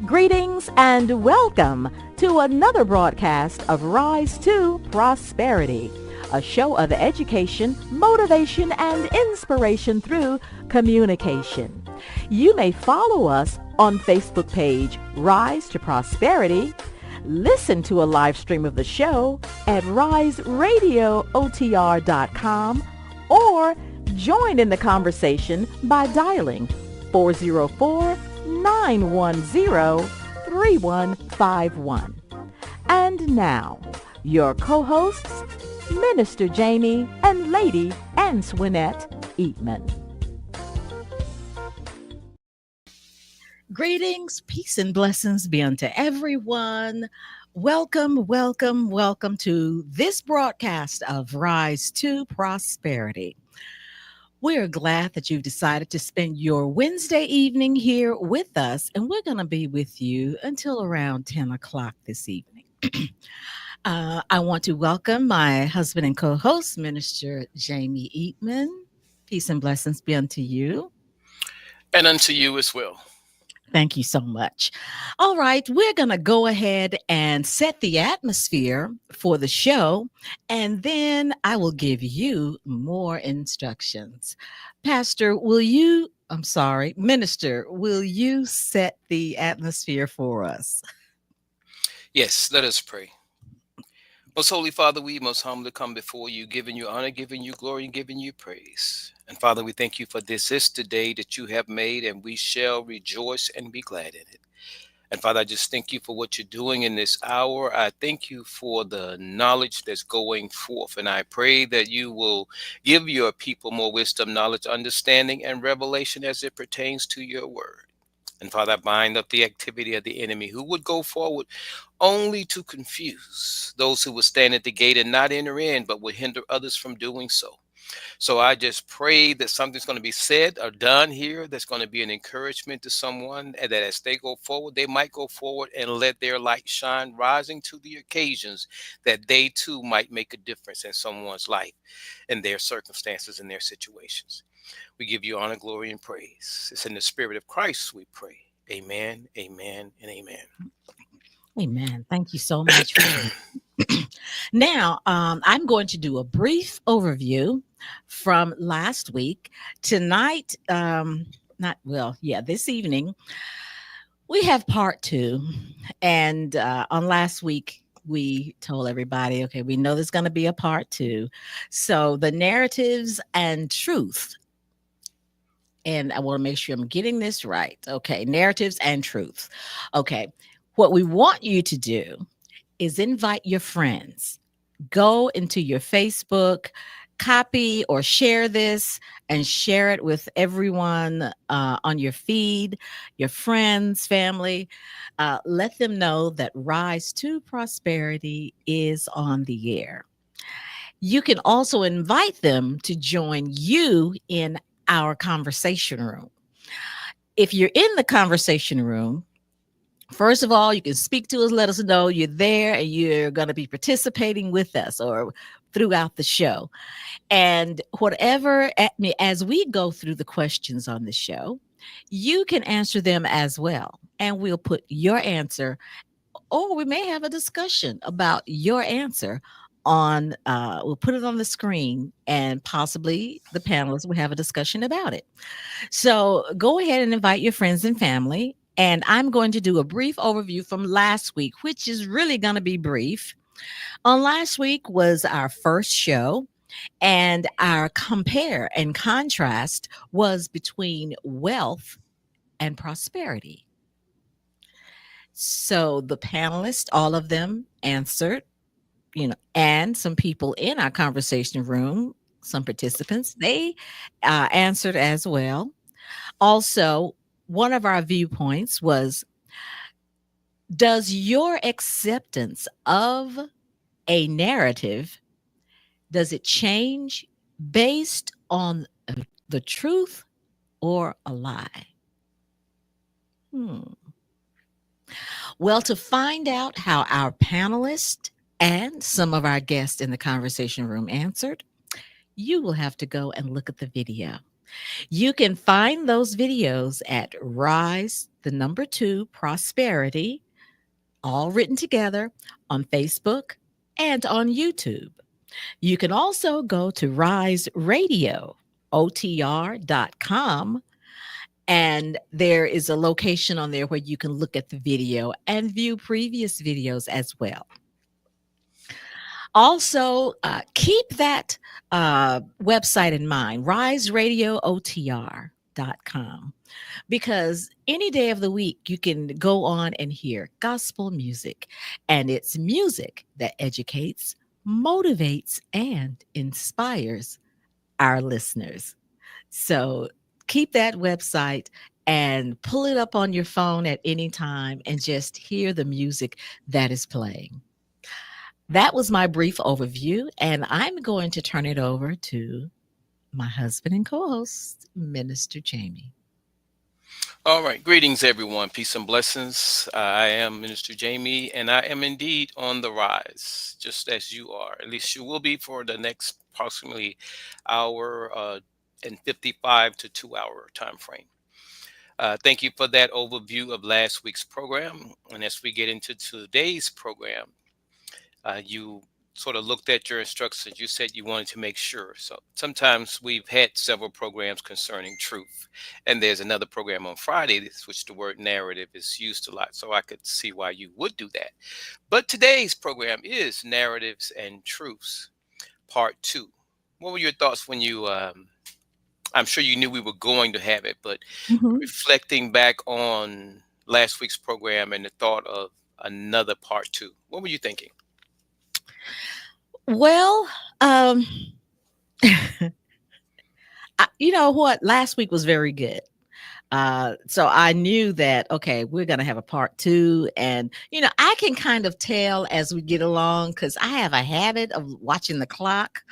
Greetings and welcome to another broadcast of Rise to Prosperity, a show of education, motivation, and inspiration through communication. You may follow us on Facebook page Rise to Prosperity, listen to a live stream of the show at riseradiootr.com, or join in the conversation by dialing 404-910-3151. And now, your co-hosts, Minister Jamie and Lady Antoinette Eatman. Greetings, peace, and blessings be unto everyone. Welcome to this broadcast of Rise to Prosperity. We are glad that you've decided to spend your Wednesday evening here with us, and we're going to be with you until around 10 o'clock this evening. I want to welcome my husband and co-host, Minister Jamie Eatman. Peace and blessings be unto you. And unto you as well. Thank you so much. All right, we're going to go ahead and set the atmosphere for the show, and then I will give you more instructions. Minister, will you set the atmosphere for us? Yes, let us pray. Most Holy Father, we most humbly come before you, giving you honor, giving you glory, and giving you praise. And Father, we thank you for this is the day that you have made, and we shall rejoice and be glad in it. And Father, I just thank you for what you're doing in this hour. I thank you for the knowledge that's going forth. And I pray that you will give your people more wisdom, knowledge, understanding, and revelation as it pertains to your word. And Father, I bind up the activity of the enemy who would go forward only to confuse those who would stand at the gate and not enter in, but would hinder others from doing so. So I just pray that something's going to be said or done here that's going to be an encouragement to someone, and that as they go forward, they might go forward and let their light shine, rising to the occasions that they too might make a difference in someone's life, in their circumstances, in their situations. We give you honor, glory, and praise. It's in the spirit of Christ we pray. Amen, amen, and amen. Amen. Thank you so much for it. Now, I'm going to do a brief overview from last week. Tonight, this evening, we have part 2. And on last week, we told everybody, okay, we know there's going to be a part 2. So the narratives and truth. And I want to make sure I'm getting this right. Okay, narratives and truth. Okay, what we want you to do is invite your friends. Go into your Facebook, copy or share this, and share it with everyone on your feed, your friends, family. Let them know that Rise to Prosperity is on the air. You can also invite them to join you in our conversation room. If you're in the conversation room, first of all, you can speak to us, let us know you're there and you're going to be participating with us or throughout the show. And as we go through the questions on the show, you can answer them as well. And we'll put your answer, or we may have a discussion about your answer we'll put it on the screen, and possibly the panelists will have a discussion about it. So go ahead and invite your friends and family. And I'm going to do a brief overview from last week, which is really going to be brief. On last week was our first show, and our compare and contrast was between wealth and prosperity. So the panelists, all of them answered, and some people in our conversation room, some participants, they answered as well. Also, one of our viewpoints was, does your acceptance of a narrative, does it change based on the truth or a lie? Well, to find out how our panelists and some of our guests in the conversation room answered, you will have to go and look at the video. You can find those videos at the number 2, Prosperity, all written together on Facebook and on YouTube. You can also go to Rise Radio, OTR.com, and there is a location on there where you can look at the video and view previous videos as well. Also, keep that website in mind, riseradiootr.com, because any day of the week you can go on and hear gospel music, and it's music that educates, motivates, and inspires our listeners. So keep that website and pull it up on your phone at any time and just hear the music that is playing. That was my brief overview, and I'm going to turn it over to my husband and co-host, Minister Jamie. All right. Greetings, everyone. Peace and blessings. I am Minister Jamie, and I am indeed on the rise, just as you are. At least you will be for the next approximately hour and 55 to 2 hour time frame. Thank you for that overview of last week's program. And as we get into today's program, you sort of looked at your instructions. You said you wanted to make sure. So sometimes we've had several programs concerning truth, and there's another program on Friday, which the word narrative is used a lot. So I could see why you would do that. But today's program is Narratives and Truths, Part 2. What were your thoughts when you, I'm sure you knew we were going to have it, but reflecting back on last week's program and the thought of another Part 2, what were you thinking? Well, you know what? Last week was very good. So I knew that, okay, we're going to have a part 2. And, I can kind of tell as we get along, because I have a habit of watching the clock.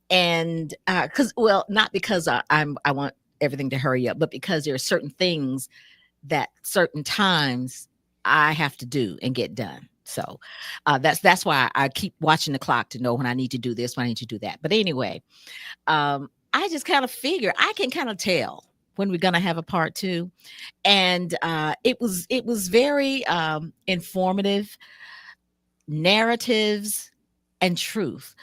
And not because I want everything to hurry up, but because there are certain things that certain times I have to do and get done. So that's why I keep watching the clock to know when I need to do this, when I need to do that. But anyway, I just kind of figure I can kind of tell when we're going to have a part 2. And it was very informative, narratives and truth.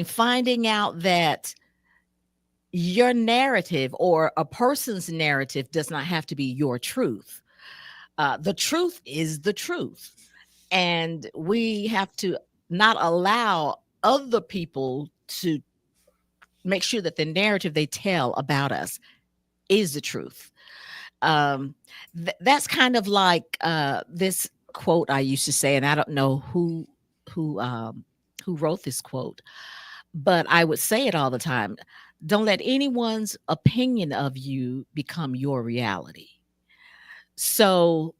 Finding out that your narrative or a person's narrative does not have to be your truth. The truth is the truth. And we have to not allow other people to make sure that the narrative they tell about us is the truth. That's kind of like this quote I used to say, and I don't know who wrote this quote, but I would say it all the time. Don't let anyone's opinion of you become your reality. So,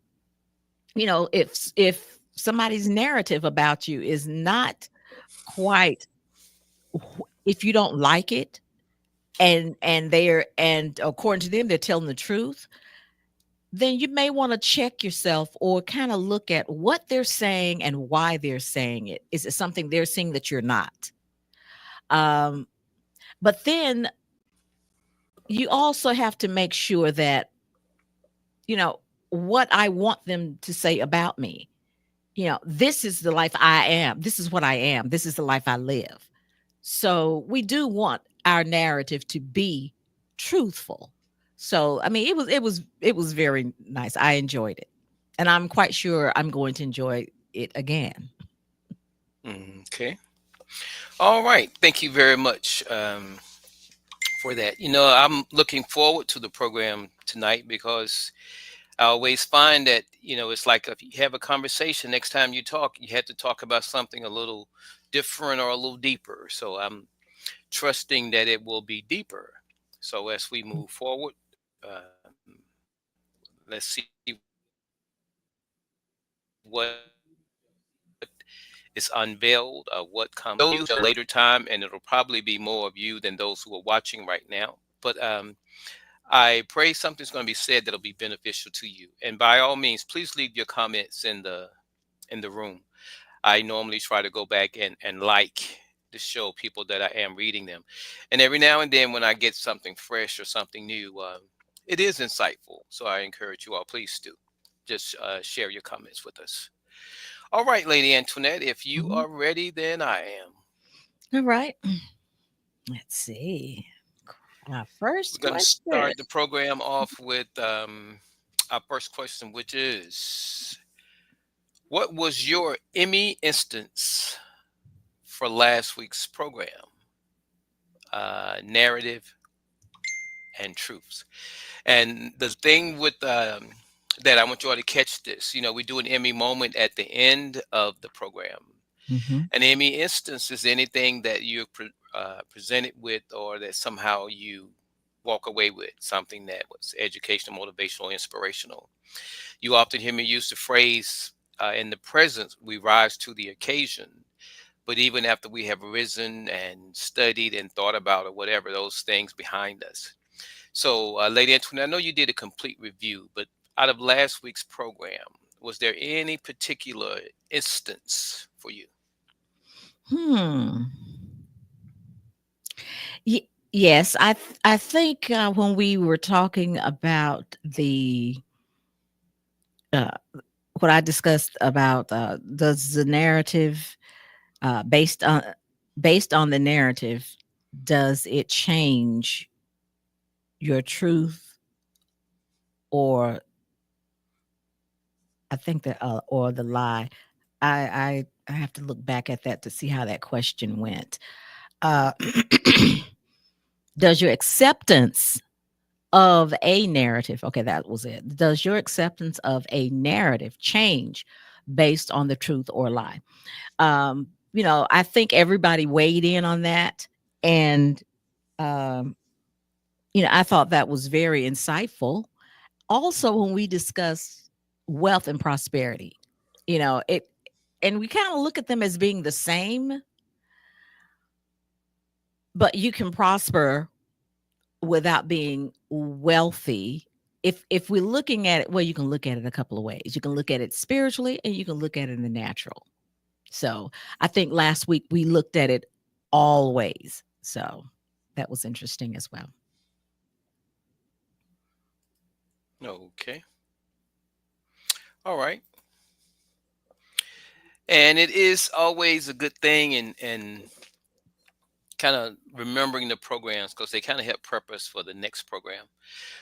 if somebody's narrative about you is not quite, if you don't like it, and according to them, they're telling the truth, then you may want to check yourself or kind of look at what they're saying and why they're saying it. Is it something they're saying that you're not? But then you also have to make sure that, what I want them to say about me, this is the life I am. This is what I am. This is the life I live. So we do want our narrative to be truthful. So, it was very nice. I enjoyed it, and I'm quite sure I'm going to enjoy it again. Okay. All right. Thank you very much for that. I'm looking forward to the program tonight because I always find that, it's like if you have a conversation, next time you talk, you have to talk about something a little different or a little deeper. So I'm trusting that it will be deeper. So as we move forward, let's see what is unveiled, what comes at a later time, and it'll probably be more of you than those who are watching right now. But I pray something's going to be said that'll be beneficial to you. And by all means, please leave your comments in the room. I normally try to go back and like to show people that I am reading them. And every now and then when I get something fresh or something new, it is insightful. So I encourage you all, please do just share your comments with us. All right, Lady Antoinette, if you Mhm. are ready, then I am. All right. Let's see. Our We're first going to question. start the program off with our first question, which is, what was your Emmy instance for last week's program? Narrative and truths. And the thing with that, I want you all to catch this. You know, we do an Emmy moment at the end of the program. Hmm. An Emmy instance is anything that you're presented with, or that somehow you walk away with, something that was educational, motivational, inspirational. You often hear me use the phrase, in the present, we rise to the occasion. But even after we have risen and studied and thought about, or whatever, those things behind us. So, Lady Antoinette, I know you did a complete review, but out of last week's program, was there any particular instance for you? Hmm. Yes, I think when we were talking about the uh, what I discussed about does the narrative based on the narrative, does it change your truth, or I think that or the lie? I have to look back at that to see how that question went. Uh, does your acceptance of a narrative, okay, that was it. Does your acceptance of a narrative change based on the truth or lie? I think everybody weighed in on that. And, um, I thought that was very insightful. Also, when we discuss wealth and prosperity, it, and we kind of look at them as being the same, but you can prosper without being wealthy. If we're looking at it, well, you can look at it a couple of ways. You can look at it spiritually, and you can look at it in the natural. So I think last week we looked at it all ways. So that was interesting as well. Okay. All right. And it is always a good thing, and kind of remembering the programs, because they kind of help prep us for the next program.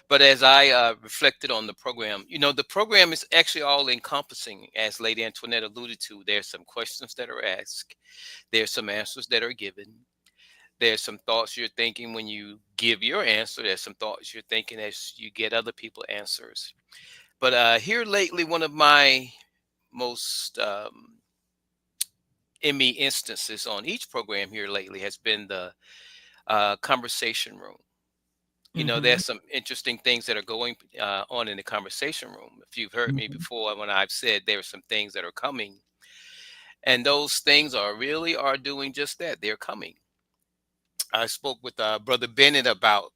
But as I reflected on the program, the program is actually all encompassing, as Lady Antoinette alluded to. There's some questions that are asked, there's some answers that are given, there's some thoughts you're thinking when you give your answer, there's some thoughts you're thinking as you get other people answers. But here lately, one of my most Emmy instances on each program here lately has been the conversation room. Hmm. There's some interesting things that are going on in the conversation room. If you've heard me Hmm. before, when I've said there are some things that are coming, and those things are doing just that. They're coming. I spoke with Brother Bennett about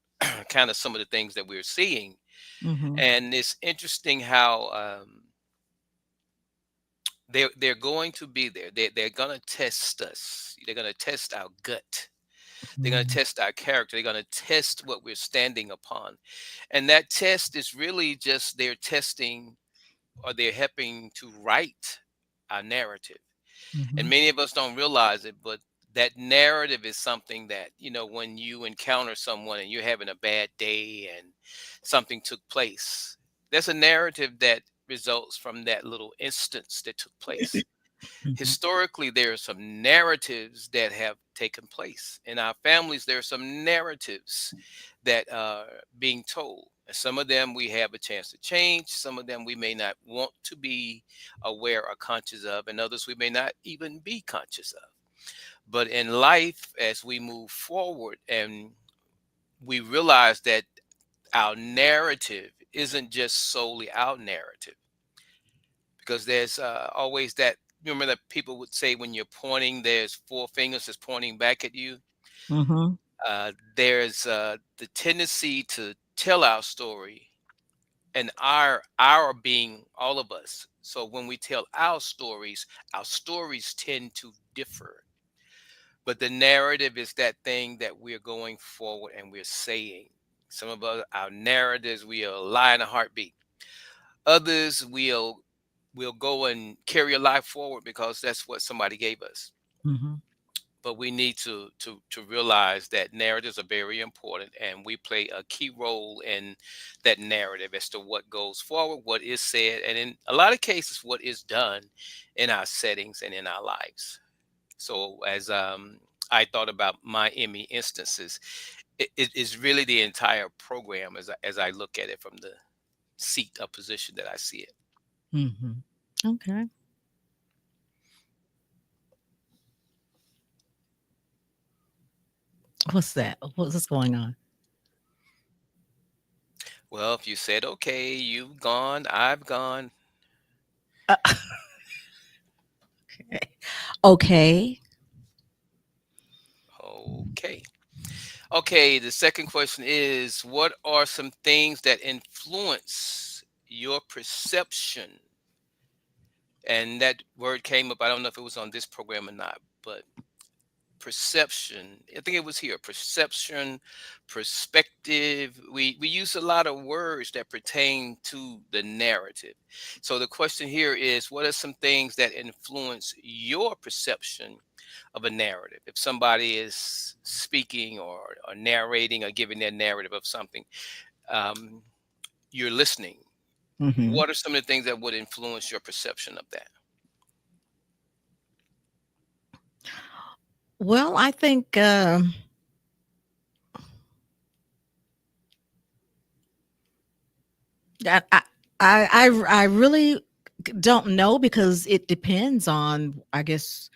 kind of some of the things that we're seeing, Hmm. and it's interesting how they're going to be there. They're going to test us. They're going to test our gut. They're going to Hmm. test our character. They're going to test what we're standing upon. And that test is really just they're testing, or they're helping to write our narrative. And Hmm. many of us don't realize it, but that narrative is something that, when you encounter someone and you're having a bad day and something took place, there's a narrative that results from that little instance that took place. Hmm. Historically, there are some narratives that have taken place in our families. There are some narratives that are being told, and some of them we have a chance to change, some of them we may not want to be aware or conscious of, and others we may not even be conscious of. But in life, as we move forward and we realize that our narrative isn't just solely our narrative, because there's always that. Remember that people would say, when you're pointing, there's four fingers that's pointing back at you. Hmm. There's the tendency to tell our story, and our being all of us. So when we tell our stories tend to differ. But the narrative is that thing that we're going forward and we're saying. Some of our narratives we'll lie in a heartbeat. Others will go and carry a life forward because that's what somebody gave us. Mm-hmm. But we need to realize that narratives are very important, and we play a key role in that narrative as to what goes forward, what is said, and in a lot of cases, what is done in our settings and in our lives. So as I thought about my Emmy instances, it is really the entire program as I look at it from the seat of position that I see it. Mm-hmm. Okay. What's that? What's going on? Well, if you said okay, you've gone, I've gone. Uh, okay. Okay. Okay, the second question is, what are some things that influence your perception? And that word came up, I don't know if it was on this program or not, but perception. I think it was here. Perception, perspective. We use a lot of words that pertain to the narrative. So the question here is, what are some things that influence your perception of a narrative? If somebody is speaking or narrating or giving their narrative of something, um, you're listening. Mm-hmm. What are some of the things that would influence your perception of that? Well, I think that I really don't know because it depends on, I guess,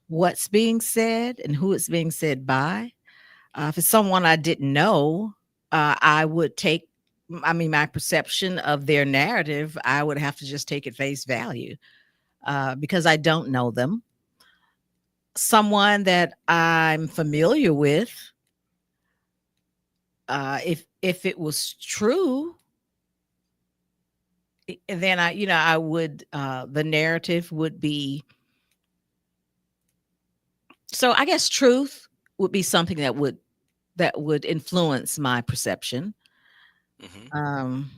what's being said and who it's being said by. If it's someone I didn't know, I would take, I mean, my perception of their narrative, I would have to just take at face value because I don't know them. Someone that I'm familiar with, if it was true, then I would, the narrative would be, so I guess truth would be something that would influence my perception. Hmm. Um,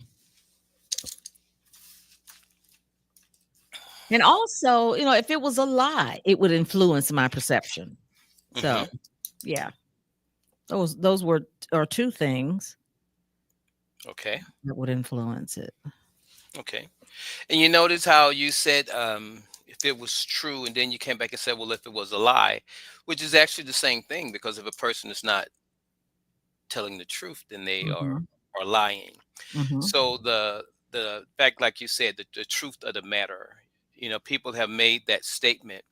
and also, if it was a lie, it would influence my perception. So, Hmm. yeah, those were are two things Okay. that would influence it. Okay. And you notice how you said if it was true, and then you came back and said, well, if it was a lie, which is actually the same thing, because if a person is not telling the truth, then they Mhm, are lying. mhm, So the fact, like you said, the truth of the matter, people have made that statement,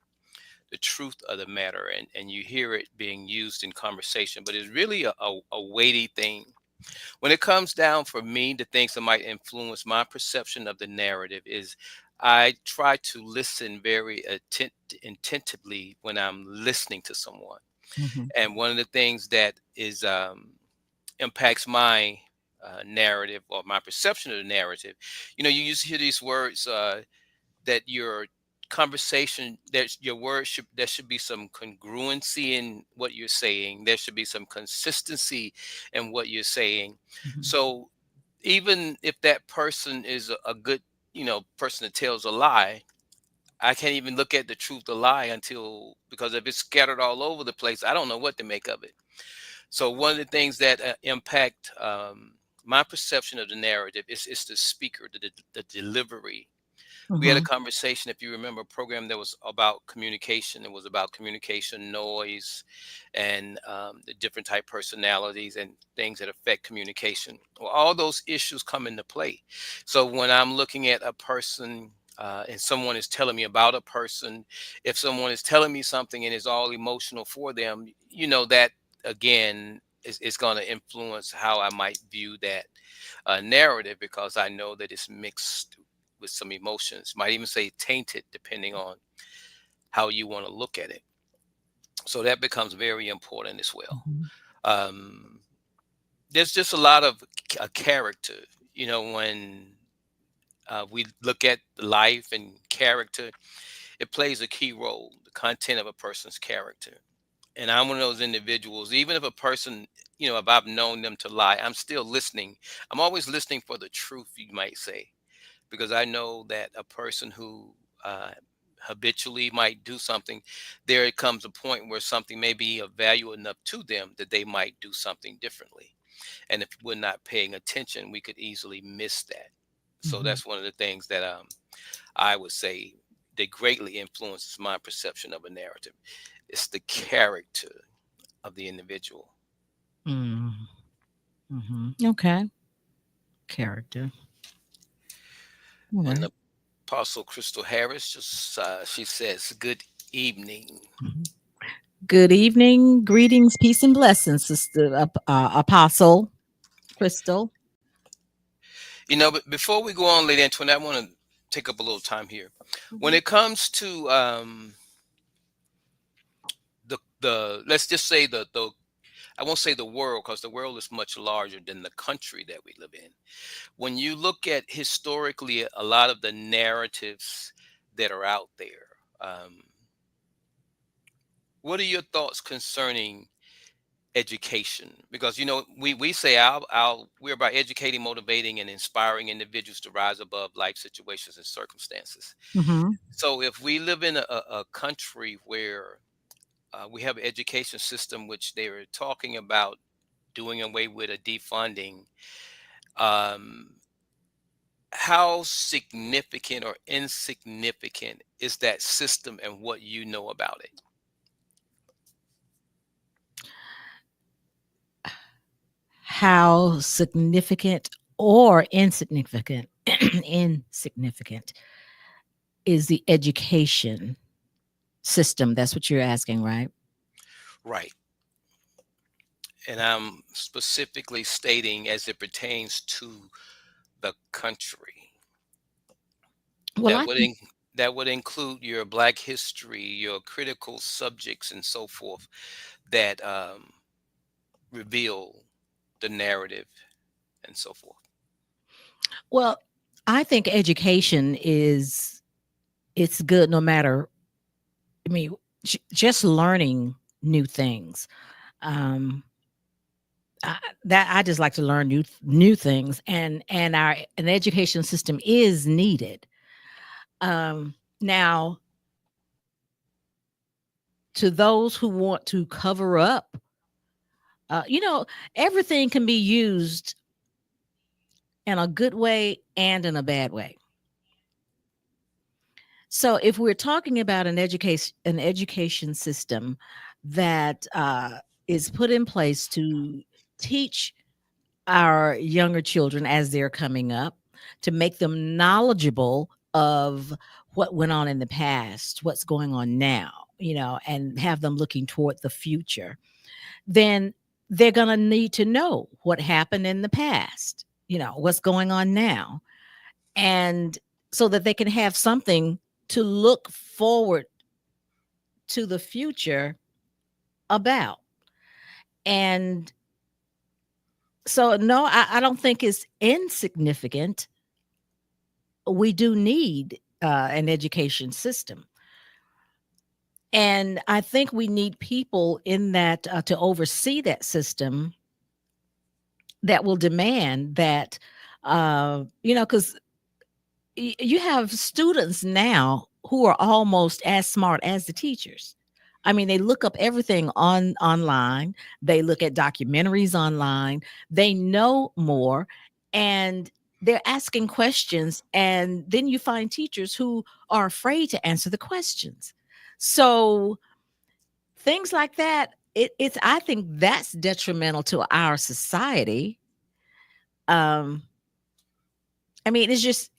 the truth of the matter, and you hear it being used in conversation, but it's really a weighty thing. When it comes down for me, the things that might influence my perception of the narrative is I try to listen very attentively when I'm listening to someone. mhm, And one of the things that is impacts my narrative or my perception of the narrative, you used to hear these words that your conversation, there's your words should there should be some congruency in what you're saying. There should be some consistency in what you're saying. mhm, So even if that person is a good person that tells a lie, I can't even look at the truth of the lie until, because if it's scattered all over the place, I don't know what to make of it. So one of the things that impact my perception of the narrative is the speaker, the delivery. We had a mhm, conversation, if you remember, a program that was about communication. It was about communication noise and the different type personalities and things that affect communication. Well, all those issues come into play. So when I'm looking at a person and someone is telling me about a person, if someone is telling me something and is all emotional for them, that again is going to influence how I might view that narrative, because I know that it's mixed with some emotions. Might even say tainted, depending on how you want to look at it. So that becomes very important as well. mhm, Um, there's just a lot of character, when we look at life and character, it plays a key role, the content of a person's character. And I'm one of those individuals, even if a person, if I've known them to lie, I'm still listening. I'm always listening for the truth, you might say, because I know that a person who habitually might do something, there comes a point where something may be of value enough to them that they might do something differently. And if we're not paying attention, we could easily miss that. So Mhm. that's one of the things that I would say that greatly influences my perception of a narrative. It's the character of the individual. Mm. Mhm. Okay. Character. All And right. the Apostle Crystal Harris just she says, "Good evening." Mhm. Good evening, greetings, peace, and blessings, Sister Apostle Crystal. But before we go on, Lady Antoinette, I want to take up a little time here. When Mhm. it comes to the let's just say the I won't say the world, because the world is much larger than the country that we live in. When you look at historically a lot of the narratives that are out there, um, what are your thoughts concerning education? Because we say we're about educating, motivating, and inspiring individuals to rise above life situations and circumstances. Mhm. So if we live in a country where we have an education system which they were talking about doing away with a defunding, um, how significant or insignificant is that system and what you know about it? How significant or insignificant insignificant is the education system? That's what you're asking, right? Right. And I'm specifically stating as it pertains to the country. Well, That I would think, in, that would include your Black history, your critical subjects, and so forth that reveal the narrative and so forth. well, I think education is it's good no matter. I mean, just learning new things. Um, that I just like to learn new things, and our an education system is needed. Now, to those who want to cover up, you know, everything can be used in a good way and in a bad way. So, if we're talking about an education system that is put in place to teach our younger children as they're coming up, to make them knowledgeable of what went on in the past, what's going on now, and have them looking toward the future, then they're going to need to know what happened in the past, what's going on now. And so that they can have something to look forward to the future about. And so, no, I don't think it's insignificant. We do need an education system. And I think we need people in that to oversee that system that will demand that, because you have students now who are almost as smart as the teachers. I mean, they look up everything online. They look at documentaries online. They know more, and they're asking questions. And then you find teachers who are afraid to answer the questions. So things like that, it's I think that's detrimental to our society. Um, I mean, it's just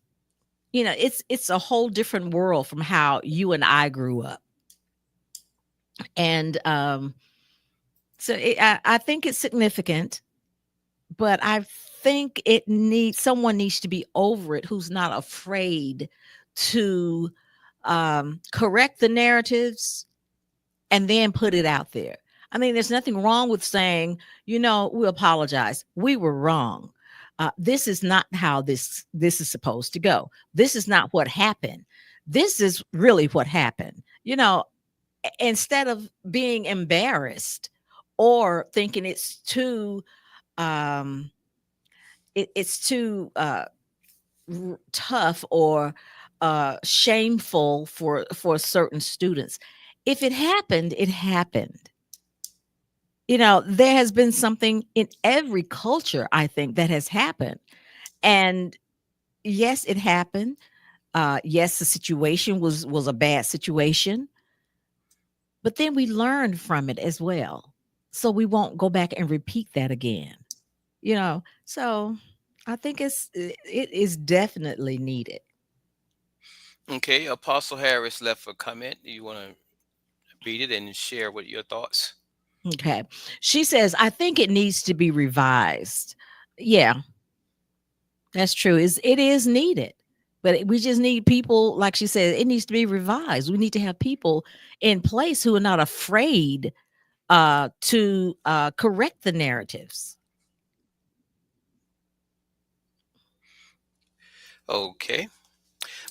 it's a whole different world from how you and I grew up. And so I think it's significant, but I think someone needs to be over it who's not afraid to correct the narratives and then put it out there. I mean, there's nothing wrong with saying, we apologize, we were wrong. This is not how this is supposed to go. This is not what happened. This is really what happened. instead of being embarrassed or thinking it's too um it's too tough or shameful for certain students. If it happened, it happened. There has been something in every culture, I think, that has happened. And yes, it happened. Yes, the situation was a bad situation, but then we learned from it as well. So we won't go back and repeat that again. So I think it is definitely needed. Okay, Apostle Harris left a comment. You want to read it and share what your thoughts? Okay. She says, I think it needs to be revised. Yeah, that's true. It is needed. But we just need people, like she said, it needs to be revised. We need to have people in place who are not afraid to correct the narratives. Okay.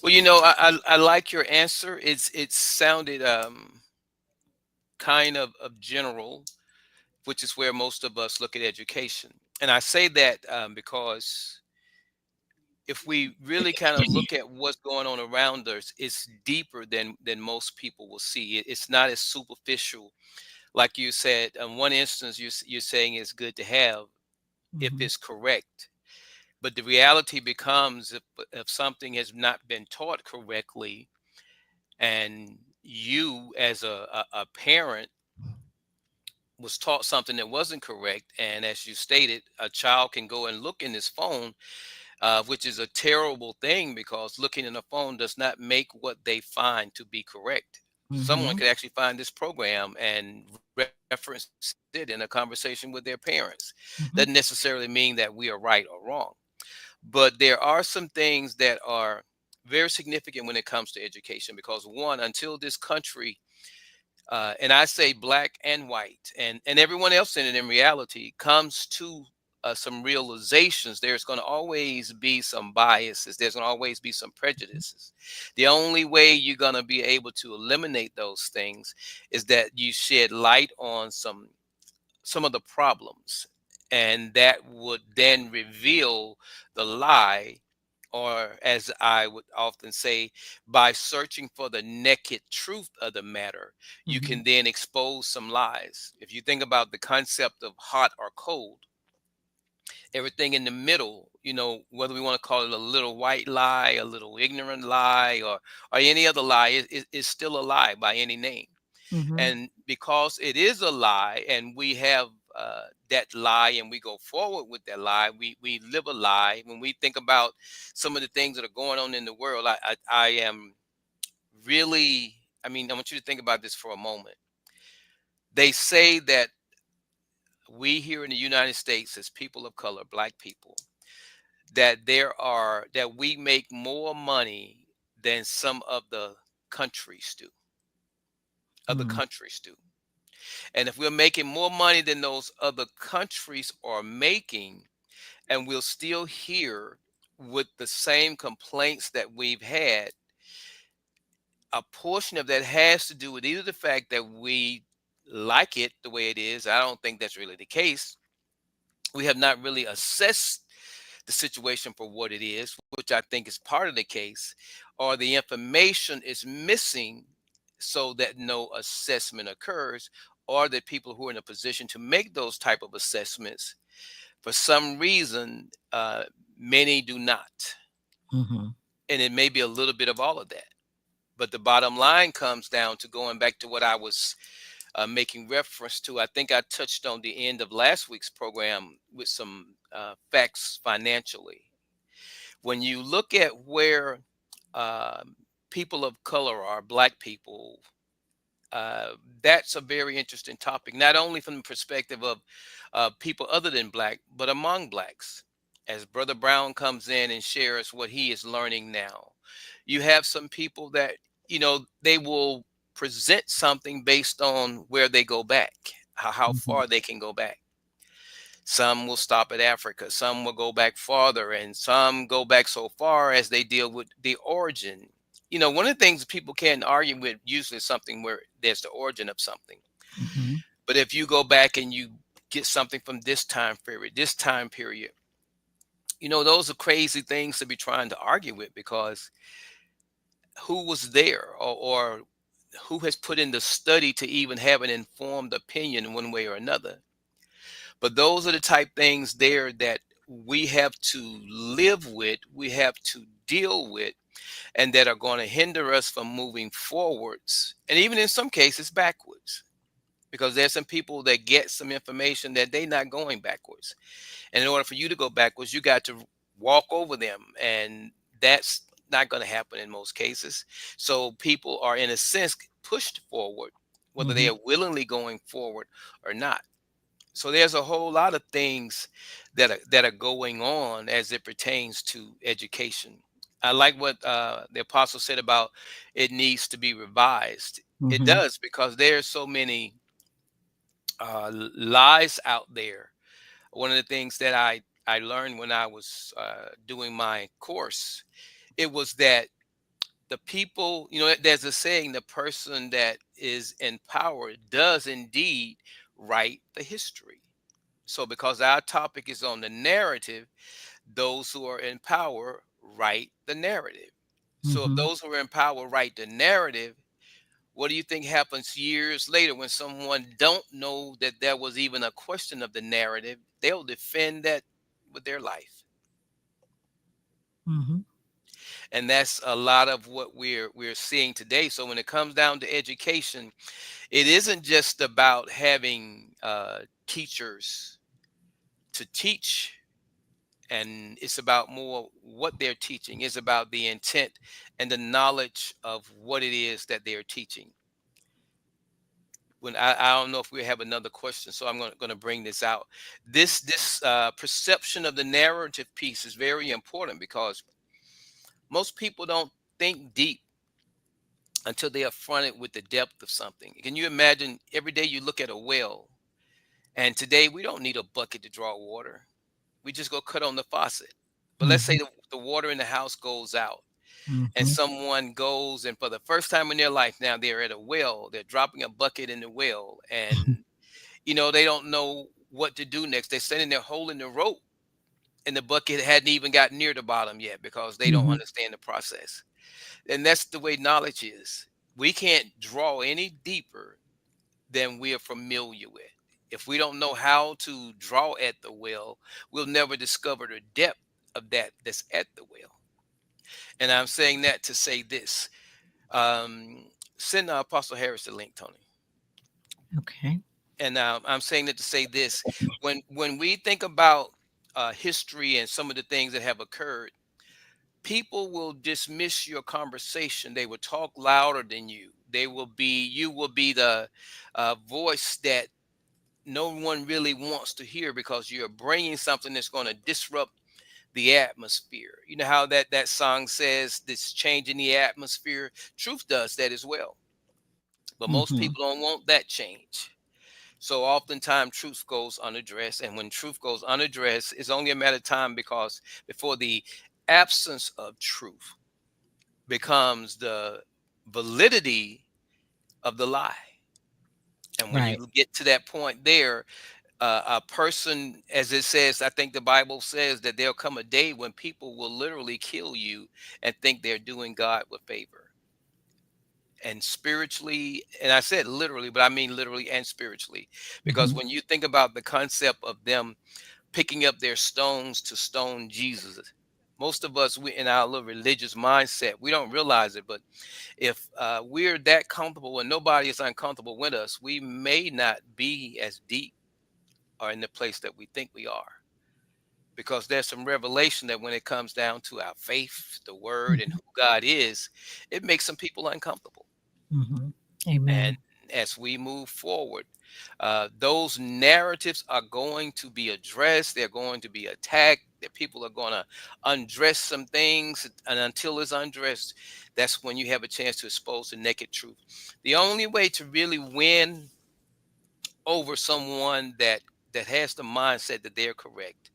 Well, I like your answer. It sounded kind of general, which is where most of us look at education. And I say that because if we really kind of look at what's going on around us, it's deeper than most people will see. It's not as superficial, like you said. In one instance, you're saying it's good to have if Mhm. it's correct, but the reality becomes if something has not been taught correctly, and you as a parent was taught something that wasn't correct, and as you stated, a child can go and look in his phone, which is a terrible thing because looking in a phone does not make what they find to be correct. Someone Mhm. could actually find this program and reference it in a conversation with their parents. Doesn't Mhm. necessarily mean that we are right or wrong, but there are some things that are very significant when it comes to education because, one, until this country, and I say black and white and everyone else in it in reality comes to some realizations, there's going to always be some biases. There's going to always be some prejudices. The only way you're going to be able to eliminate those things is that you shed light on some of the problems, and that would then reveal the lie, or as I would often say, by searching for the naked truth of the matter, you Mhm. can then expose some lies. If you think about the concept of hot or cold, everything in the middle, whether we want to call it a little white lie, a little ignorant lie, or any other lie, is still a lie by any name. Mhm. And because it is a lie, and we have that lie, and we go forward with that lie, we live a lie. When we think about some of the things that are going on in the world, I am really, I mean, I want you to think about this for a moment. They say that we here in the United States, as people of color, black people, that we make more money than some of the countries do. Other Mhm. countries do. And if we're making more money than those other countries are making, and we're still here with the same complaints that we've had, a portion of that has to do with either the fact that we like it the way it is. I don't think that's really the case. We have not really assessed the situation for what it is, which I think is part of the case, or the information is missing so that no assessment occurs, or that people who are in a position to make those type of assessments, for some reason, many do not. Mhm. And it may be a little bit of all of that. But the bottom line comes down to going back to what I was making reference to. I think I touched on the end of last week's program with some facts financially. When you look at where uh, people of color are, black people, uh, that's a very interesting topic, not only from the perspective of people other than black, but among blacks. As Brother Brown comes in and shares what he is learning now, you have some people that, they will present something based on where they go back, how Mhm. far they can go back. Some will stop at Africa, some will go back farther, and some go back so far as they deal with the origin One of the things people can't argue with usually is something where there's the origin of something. Mhm. But if you go back and you get something from this time period, those are crazy things to be trying to argue with, because who was there, or who has put in the study to even have an informed opinion one way or another. But those are the type things there that we have to live with, we have to deal with, and that are going to hinder us from moving forwards, and even in some cases backwards, because there's some people that get some information that they're not going backwards. And in order for you to go backwards, you got to walk over them. And that's not going to happen in most cases. So people are, in a sense, pushed forward, whether they Mhm. are willingly going forward or not. So there's a whole lot of things that are going on as it pertains to education. I like what the apostle said about it needs to be revised. It Mhm. does, because there's so many lies out there. One of the things that I learned when I was doing my course, it was that the people, there's a saying, the person that is in power does indeed write the history. So because our topic is on the narrative, those who are in power write the narrative. So if Mhm. those who are in power write the narrative, what do you think happens years later when someone don't know that there was even a question of the narrative? They'll defend that with their life. Mhm. And that's a lot of what we're seeing today. So when it comes down to education, it isn't just about having teachers to teach, and it's about more what they're teaching. It's about the intent and the knowledge of what it is that they're teaching. When I don't know if we have another question, so I'm going to bring this out. This perception of the narrative piece is very important, because most people don't think deep until they are fronted with the depth of something. Can you imagine, every day you look at a well, and today we don't need a bucket to draw water. We just go cut on the faucet. But let's say Mhm. the water in the house goes out, and Mhm. someone goes, and for the first time in their life, now they're at a well, they're dropping a bucket in the well, and they don't know what to do next. They're standing there holding the rope, and the bucket hadn't even got near the bottom yet, because they don't Mhm. understand the process. And that's the way knowledge is. We can't draw any deeper than we are familiar with. If we don't know how to draw at the well, we'll never discover the depth of that that's at the well. And I'm saying that to say this. Send Apostle Harris the link, Tony. Okay. And I'm saying that to say this: when we think about history and some of the things that have occurred, people will dismiss your conversation. They will talk louder than you. You will be the voice that no one really wants to hear, because you're bringing something that's going to disrupt the atmosphere. You know how that song says, this change in the atmosphere. Truth does that as well, but most Mhm. people don't want that change. So oftentimes truth goes unaddressed, and when truth goes unaddressed, it's only a matter of time, because before the absence of truth becomes the validity of the lie. And when Right. you get to that point there, a person, as it says, I think the Bible says that there'll come a day when people will literally kill you and think they're doing God with favor. And spiritually, and I said literally, but I mean literally and spiritually, because Mhm. when you think about the concept of them picking up their stones to stone Jesus, most of us, we in our little religious mindset, we don't realize it, but if we're that comfortable and nobody is uncomfortable with us, we may not be as deep or in the place that we think we are, because there's some revelation that when it comes down to our faith, the word, and Mhm. who God is, it makes some people uncomfortable. Mhm. And Amen. as we move forward, those narratives are going to be addressed. They're going to be attacked. That people are going to undress some things, and until it's undressed, that's when you have a chance to expose the naked truth. The only way to really win over someone that has the mindset that they're correct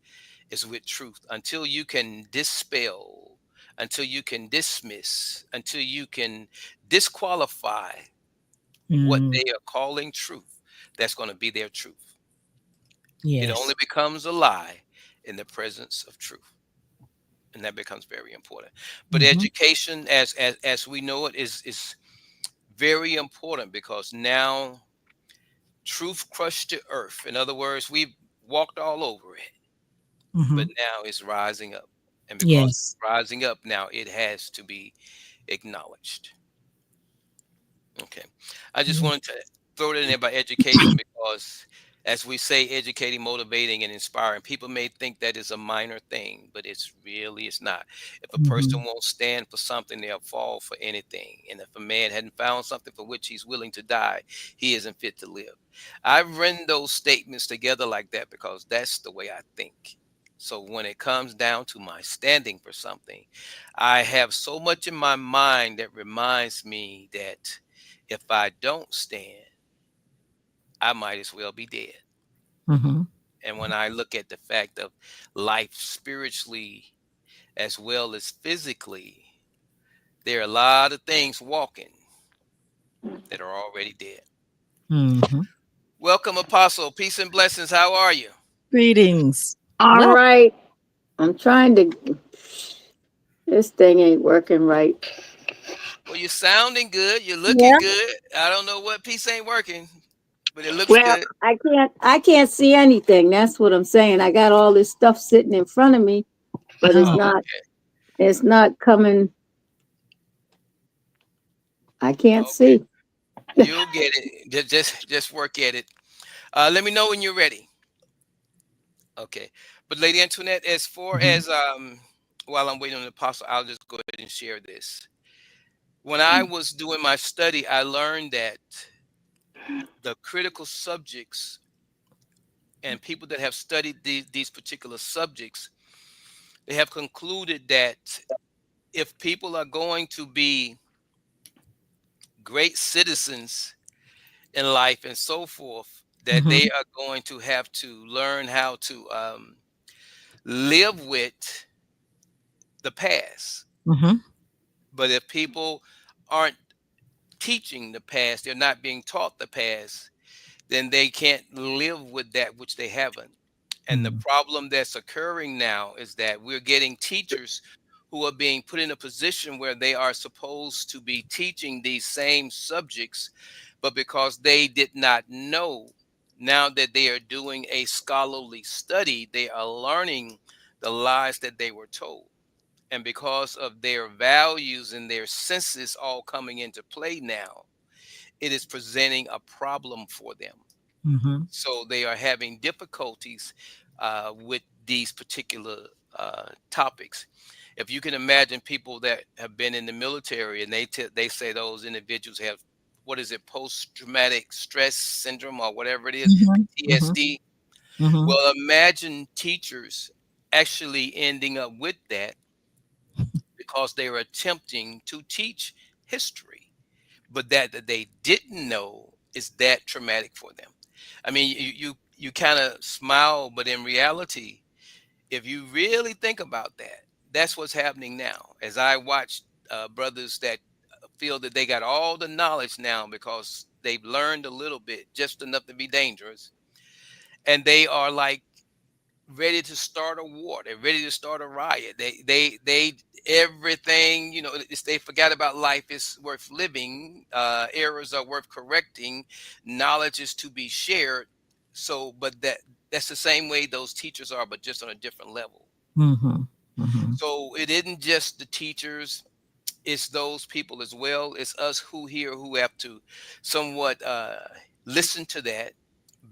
is with truth. Until you can dispel, until you can dismiss, until you can disqualify what Mm, they are calling truth, that's going to be their truth. It only yes. becomes a lie in the presence of truth. And that becomes very important. But Hmm. education, as we know it, is very important, because now truth crushed the earth. In other words, we've walked all over it, but Hmm. now it's rising up. And because Yes. it's rising up now, it has to be acknowledged. Okay. I just Yeah. wanted to throw that in there about education, because as we say, educating, motivating, and inspiring, people may think that is a minor thing, but it's not. If a person Hmm. won't stand for something, they'll fall for anything. And if a man hadn't found something for which he's willing to die, he isn't fit to live. I've written those statements together like that because that's the way I think. So when it comes down to my standing for something, I have so much in my mind that reminds me that if I don't stand, I might as well be dead. Hmm. And when I look at the fact of life spiritually as well as physically, there are a lot of things walking that are already dead. Hmm. Welcome, Apostle. Peace and blessings. How are you? Greetings. All Well, right. I'm trying to. This thing ain't working right. Well, you're sounding good. You're looking yeah. good. I don't know what piece ain't working, but it looks Well, good. I can't see anything. That's what I'm saying. I got all this stuff sitting in front of me, but it's Oh, Oh, not okay. it's not coming. I can't Okay. see. You'll get it. Just work at it. Let me know when you're ready. Okay. But Lady Antoinette, as far mhm. as while I'm waiting on the apostle, I'll just go ahead and share this. When I was doing my study, I learned that the critical subjects and people that have studied these particular subjects, they have concluded that if people are going to be great citizens in life and so forth, that Mhm. they are going to have to learn how to live with the past. Mhm. But if people aren't teaching the past, they're not being taught the past, then they can't live with that which they haven't. And the Mm. problem that's occurring now is that we're getting teachers who are being put in a position where they are supposed to be teaching these same subjects, but because they did not know, now that they are doing a scholarly study, they are learning the lies that they were told. And because of their values and their senses all coming into play now, it is presenting a problem for them. Mhm. So they are having difficulties with these particular topics. If you can imagine people that have been in the military, and they say those individuals have, what is it, post traumatic stress syndrome or whatever it is, Mhm. Mhm. PTSD. Mhm. Well, imagine teachers actually ending up with that because they were attempting to teach history, but that they didn't know is that traumatic for them. I mean, you kind of smile, but in reality, if you really think about that, that's what's happening now. As I watch brothers that feel that they got all the knowledge now because they've learned a little bit, just enough to be dangerous, and they are like ready to start a war. They're ready to start a riot. They everything, they forgot about life is worth living. Errors are worth correcting. Knowledge is to be shared. So, but that's the same way those teachers are, but just on a different level. Mhm. Mhm. So it isn't just the teachers, it's those people as well. It's us who have to somewhat listen to that,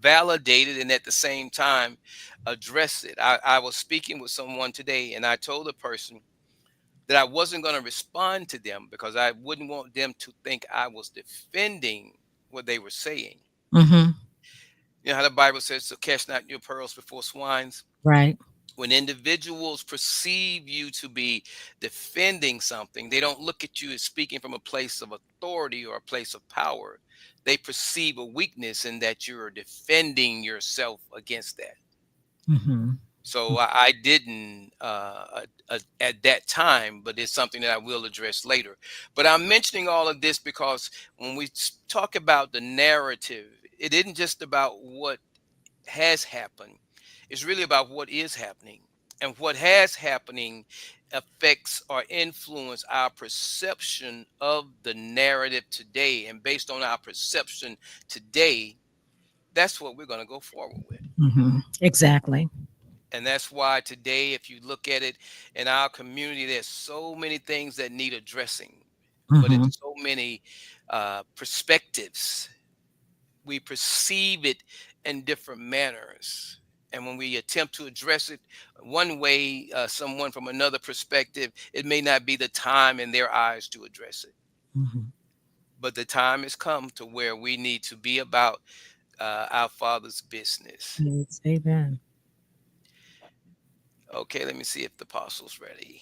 validate it, and at the same time address it. I was speaking with someone today, and I told the person that I wasn't going to respond to them because I wouldn't want them to think I was defending what they were saying. Mhm. You know how the Bible says, "So catch not your pearls before swines." Right. When individuals perceive you to be defending something, they don't look at you as speaking from a place of authority or a place of power. They perceive a weakness in that you're defending yourself against that. Mhm. So I didn't at that time, but it's something that I will address later. But I'm mentioning all of this because when we talk about the narrative, it isn't just about what has happened. It's really about what is happening. And what has happening affects or influence our perception of the narrative today. And based on our perception today, that's what we're going to go forward with. Exactly. And that's why today, if you look at it in our community, there's so many things that need addressing, but Hmm. it's so many perspectives. We perceive it in different manners. And when we attempt to address it one way, someone from another perspective, it may not be the time in their eyes to address it. Hmm. But the time has come to where we need to be about our Father's business. Yes, amen. Okay, let me see if the apostle's ready.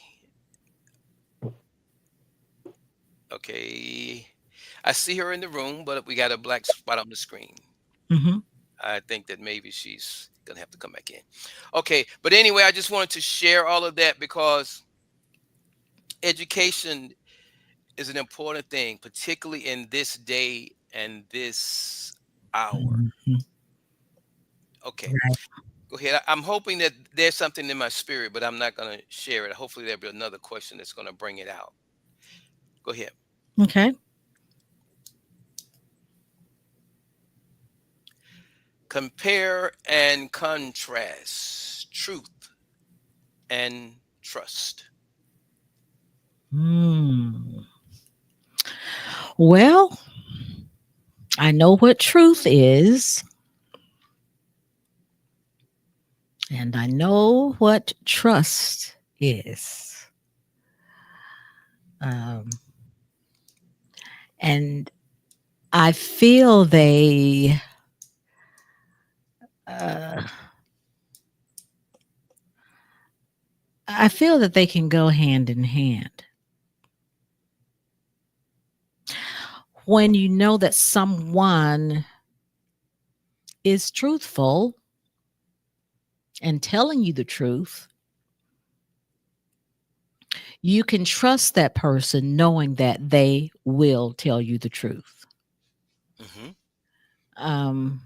Okay. I see her in the room, but we got a black spot on the screen. Hmm. I think that maybe she's gonna have to come back in. Okay, but anyway, I just wanted to share all of that because education is an important thing, particularly in this day and this hour. Hmm. Okay, Right. go ahead. I'm hoping that there's something in my spirit, but I'm not gonna share it. Hopefully, there'll be another question that's gonna bring it out. Go ahead. Okay. Compare and contrast truth and trust. Hmm. Well, I know what truth is, and I know what trust is. Um, and I feel uh, I feel that they can go hand in hand. When you know that someone is truthful and telling you the truth, you can trust that person knowing that they will tell you the truth. Hmm. Um,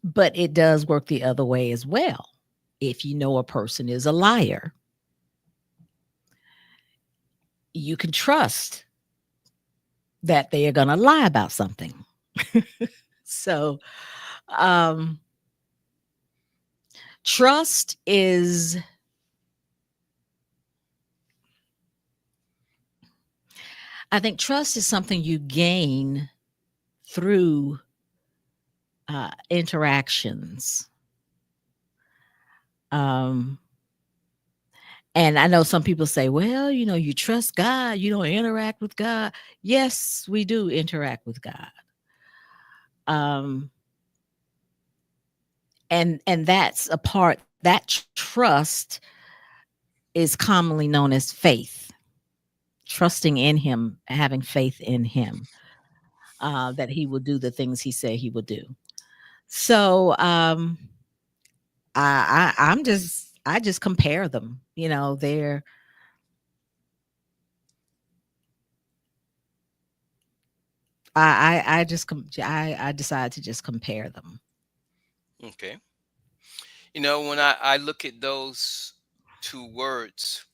but it does work the other way as well. If you know a person is a liar, you can trust that they are going to lie about something. So, um, trust is, I think, trust is something you gain through interactions. Um, and I know some people say, well, you trust God, you don't interact with God. Yes, we do interact with God. Um, and that's a part that trust is commonly known as faith, trusting in Him, having faith in Him, that He will do the things He said He will do. So I just compare them. They're I just I decide to just compare them. Okay. When I look at those two words,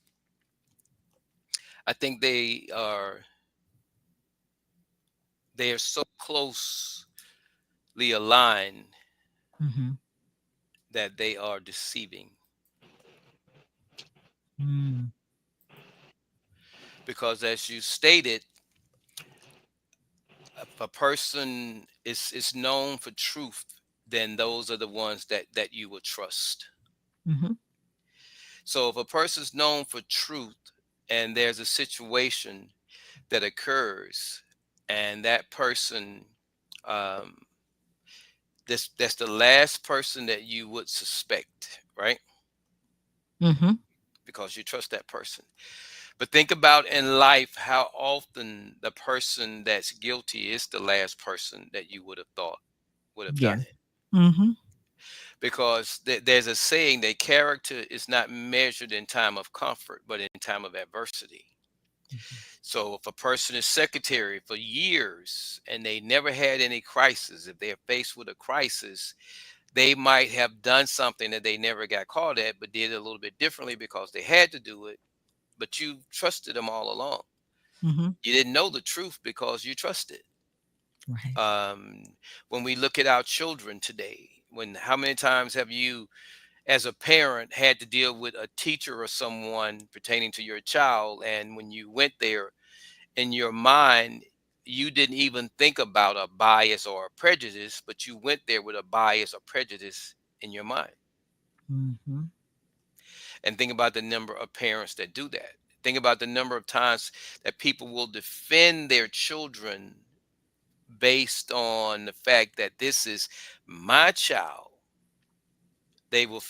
I think they are so closely aligned Hmm. that they are deceiving. Mm. Because as you stated, if a person is known for truth, then those are the ones that you will trust. Hmm. So if a person's known for truth and there's a situation that occurs and that person um that's the last person that you would suspect, right? Hmm. Because you trust that person. But think about in life how often the person that's guilty is the last person that you would have thought would have Yeah. done it. Hmm. because there's a saying that character is not measured in time of comfort, but in time of adversity. So if a person is secretary for years and they never had any crisis, if they're faced with a crisis, they might have done something that they never got caught at, but did it a little bit differently because they had to do it. But you trusted them all along. Mm-hmm. You didn't know the truth because you trusted. Right. When we look at our children today, how many times have you, as a parent, had to deal with a teacher or someone pertaining to your child, and when you went there, in your mind, you didn't even think about a bias or a prejudice, but you went there with a bias or prejudice in your mind. Mm-hmm. And think about the number of parents that do that. Think about the number of times that people will defend their children based on the fact that this is my child. They will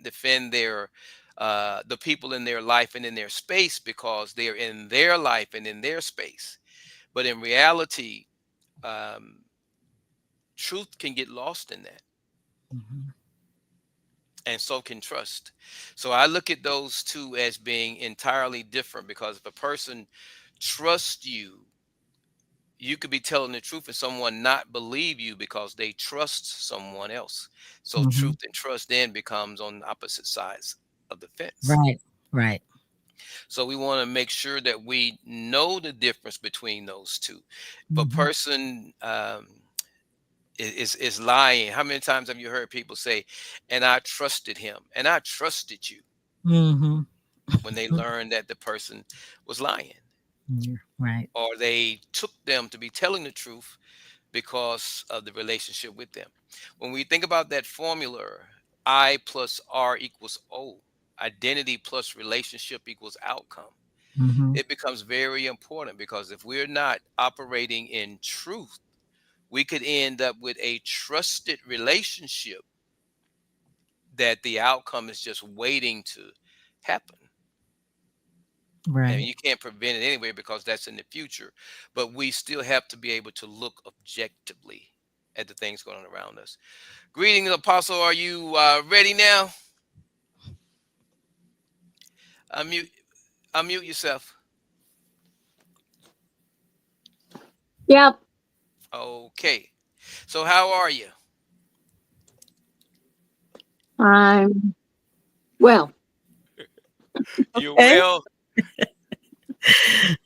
defend their the people in their life and in their space because they're in their life and in their space. But in reality, um, truth can get lost in that, Mm-hmm. and so can trust. So I look at those two as being entirely different, because if a person trusts you, you could be telling the truth and someone not believe you because they trust someone else. So Mm-hmm. truth and trust then becomes on opposite sides of the fence. Right. Right. So we want to make sure that we know the difference between those two. If a Mm-hmm. person is lying, how many times have you heard people say, "And I trusted him," and I trusted you, Mm-hmm. when they learned that the person was lying, Yeah, right. or they took them to be telling the truth because of the relationship with them. When we think about that formula, I plus R equals O, identity plus relationship equals outcome, Mm-hmm. it becomes very important, because if we're not operating in truth, we could end up with a trusted relationship that the outcome is just waiting to happen. And Right. you can't prevent it anyway because that's in the future. But we still have to be able to look objectively at the things going on around us. Greetings, Apostle. Are you ready now? Unmute, unmute yourself. Yep, Okay. So how are you? I'm well. You Okay. well?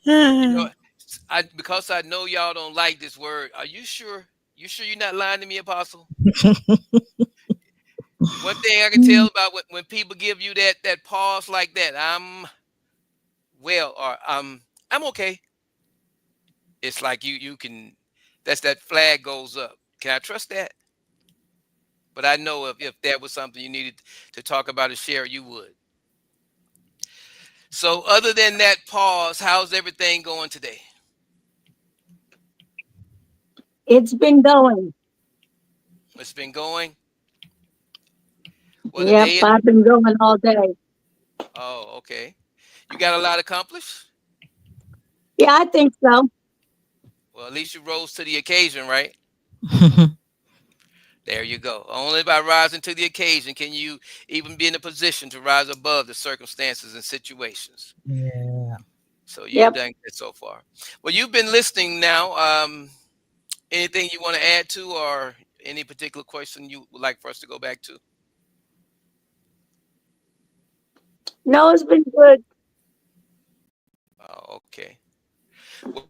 You know, because I know y'all don't like this word. Are you sure? You sure you're not lying to me, Apostle? One thing I can tell about when people give you that pause like that, I'm well, or I'm okay. It's like you can, that's that flag goes up. Can I trust that? But I know if that was something you needed to talk about or share, you would. So other than that pause, how's everything going today? It's been going. It's been going. Well, the Yep, day. I've been going all day. Oh, okay. You got a lot accomplished. Yeah, I think so. Well, at least you rose to the occasion, right? There you go. Only by rising to the occasion can you even be in a position to rise above the circumstances and situations. Yeah. So you've Yep. done good so far. Well, you've been listening now. Anything you want to add to, or any particular question you would like for us to go back to? No, it's been good. Oh, okay. Well,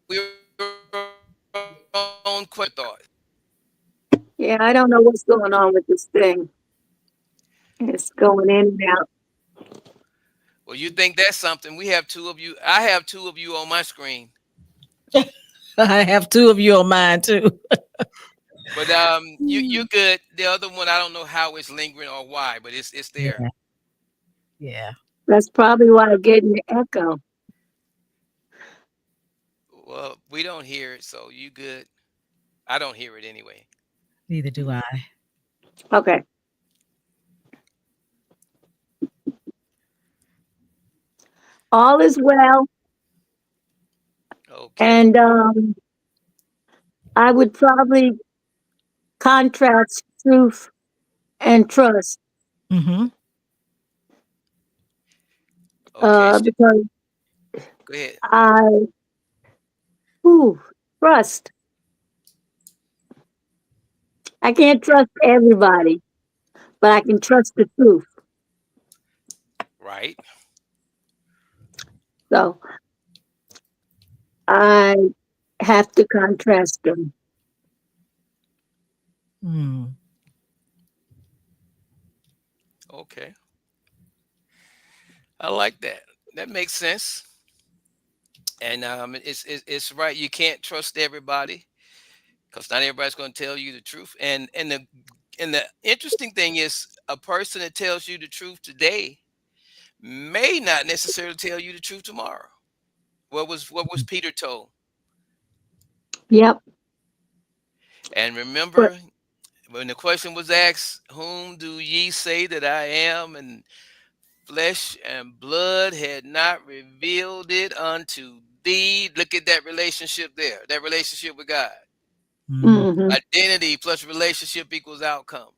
we're on quick thought. Yeah, I don't know what's going on with this thing. It's going in and out. Well, you think that's something? We have two of you. I have two of you on my screen. I have two of you on mine too. But you're good. The other one, I don't know how it's lingering or why, but it's there. Yeah. Yeah. That's probably why I'm getting the echo. Well, we don't hear it, so you good. I don't hear it anyway. Neither do I. Okay. All is well. Okay. And I would probably contrast truth and trust. Mm-hmm. Okay, Because go ahead. I trust. I can't trust everybody, but I can trust the truth. Right. So I have to contrast them. Mm. Okay. I like that. That makes sense. And it's right. You can't trust everybody because not everybody's going to tell you the truth. And the interesting thing is, a person that tells you the truth today may not necessarily tell you the truth tomorrow. What was Peter told? Yep. And But remember when the question was asked, "Whom do ye say that I am?" And flesh and blood had not revealed it unto thee. Look at that relationship there. That relationship with God. Mm. hmm Identity plus relationship equals outcome.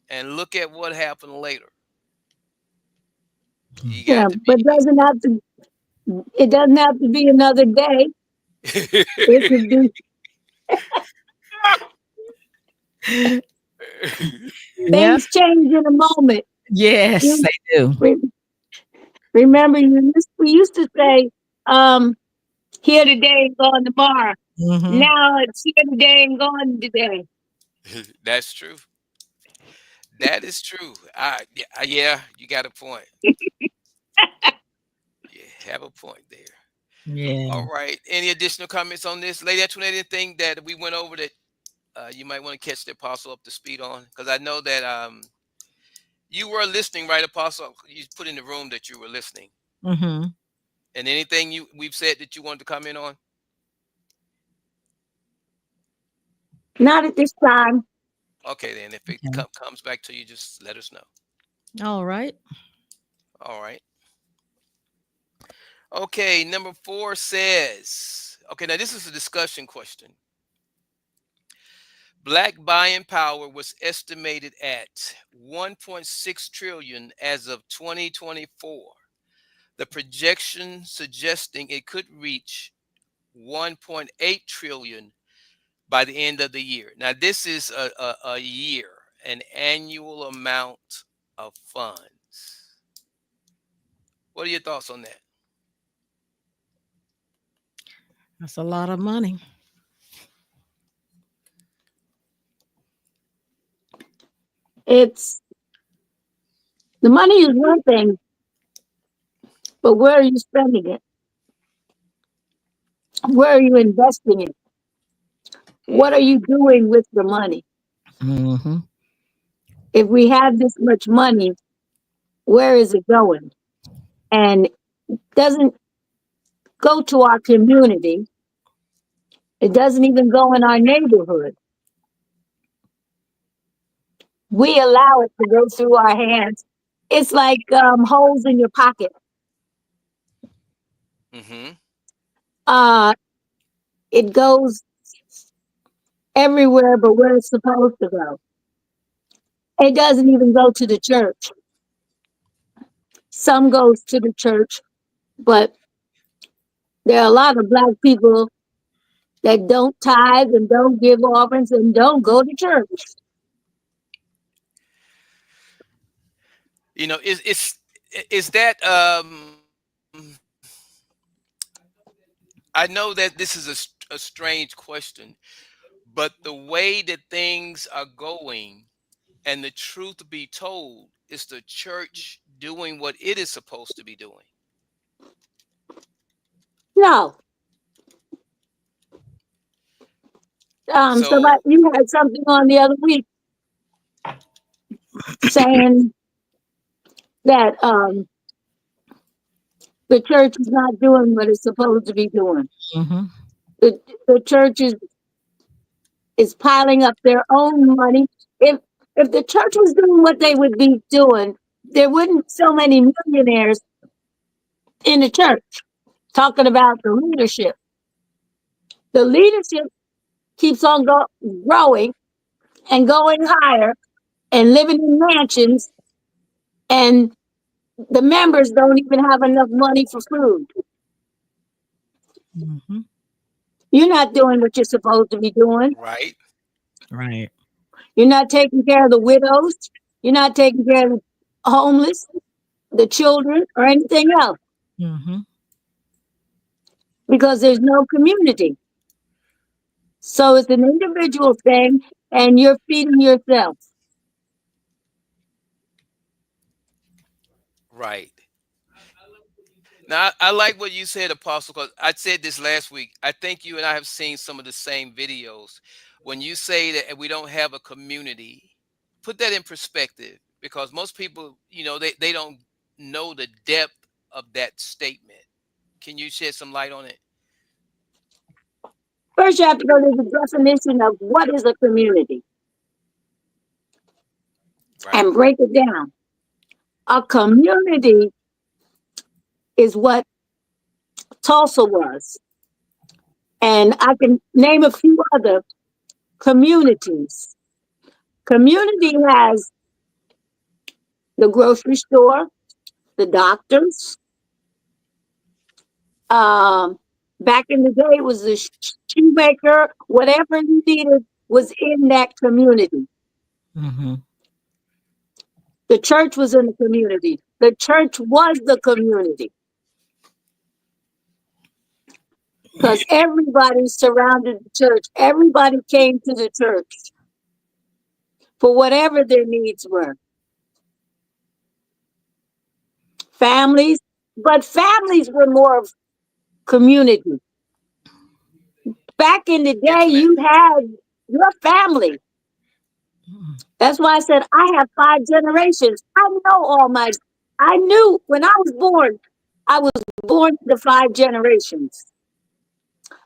And look at what happened later. You yeah, got to but it doesn't have to be another day. It be. could be Yeah. things change in a moment. Yes, You they do. re- remember we used to say, here today and gone tomorrow. Mm-hmm. Now it's here today and gone today. That's true. That is true. Yeah, you got a point. You have a point there. Yeah. All right. Any additional comments on this, Lady Antoinette? Anything that we went over that you might want to catch the apostle up to speed on? Because I know that you were listening, right, Apostle? You put in the room that you were listening. Mm-hmm. And anything we've said that you wanted to comment on? Not at this time. Okay, then if it Okay. comes back to you, just let us know. All right. All right. Okay, number 4 says, okay, now this is a discussion question. Black buying power was estimated at 1.6 trillion as of 2024. The projection suggesting it could reach 1.8 trillion by the end of the year. Now, this is a year, an annual amount of funds. What are your thoughts on that? That's a lot of money. It's the money is one thing, but where are you spending it? Where are you investing it? What are Hmm. you doing with the money? Mm-hmm. If we have this much money, where is it going? And it doesn't go to our community. It doesn't even go in our neighborhood. We allow it to go through our hands. It's like holes in your pocket. Hmm. Uh, it goes everywhere but where it's supposed to go. It doesn't even go to the church. Some goes to the church, but there are a lot of black people that don't tithe and don't give offerings and don't go to church. You know, is that I know that this is a strange question, but the way that things are going and the truth be told, is the church doing what it is supposed to be doing? No. So, Somebody you had something on the other week saying that the church is not doing what it's supposed to be doing. Mm-hmm. The church is piling up their own money. If the church was doing what they would be doing, there wouldn't be so many millionaires in the church talking about the leadership. The leadership keeps on growing, and going higher and living in mansions, and the members don't even have enough money for food. Mm-hmm. You're not doing what you're supposed to be doing. Right. Right. You're not taking care of the widows. You're not taking care of the homeless, the children, or anything else, Mm-hmm. because there's no community. So it's an individual thing, and you're feeding yourself. Right. Now, I like what you said, Apostle, because I said this last week. I think you and I have seen some of the same videos. When you say that we don't have a community, put that in perspective, because most people, they don't know the depth of that statement. Can you shed some light on it? First, you have to go to the definition of what is a community Right. and break it down. A community is what Tulsa was. And I can name a few other communities. Community has the grocery store, the doctors. Back in the day, it was the shoemaker. Whatever you needed was in that community. Mm-hmm. The church was in the community. The church was the community. Because everybody surrounded the church. Everybody came to the church for whatever their needs were. Families, but families were more of community. Back in the day, Yes, ma'am. you had your family. That's why I said I have 5 generations. I knew when I was born to 5 generations.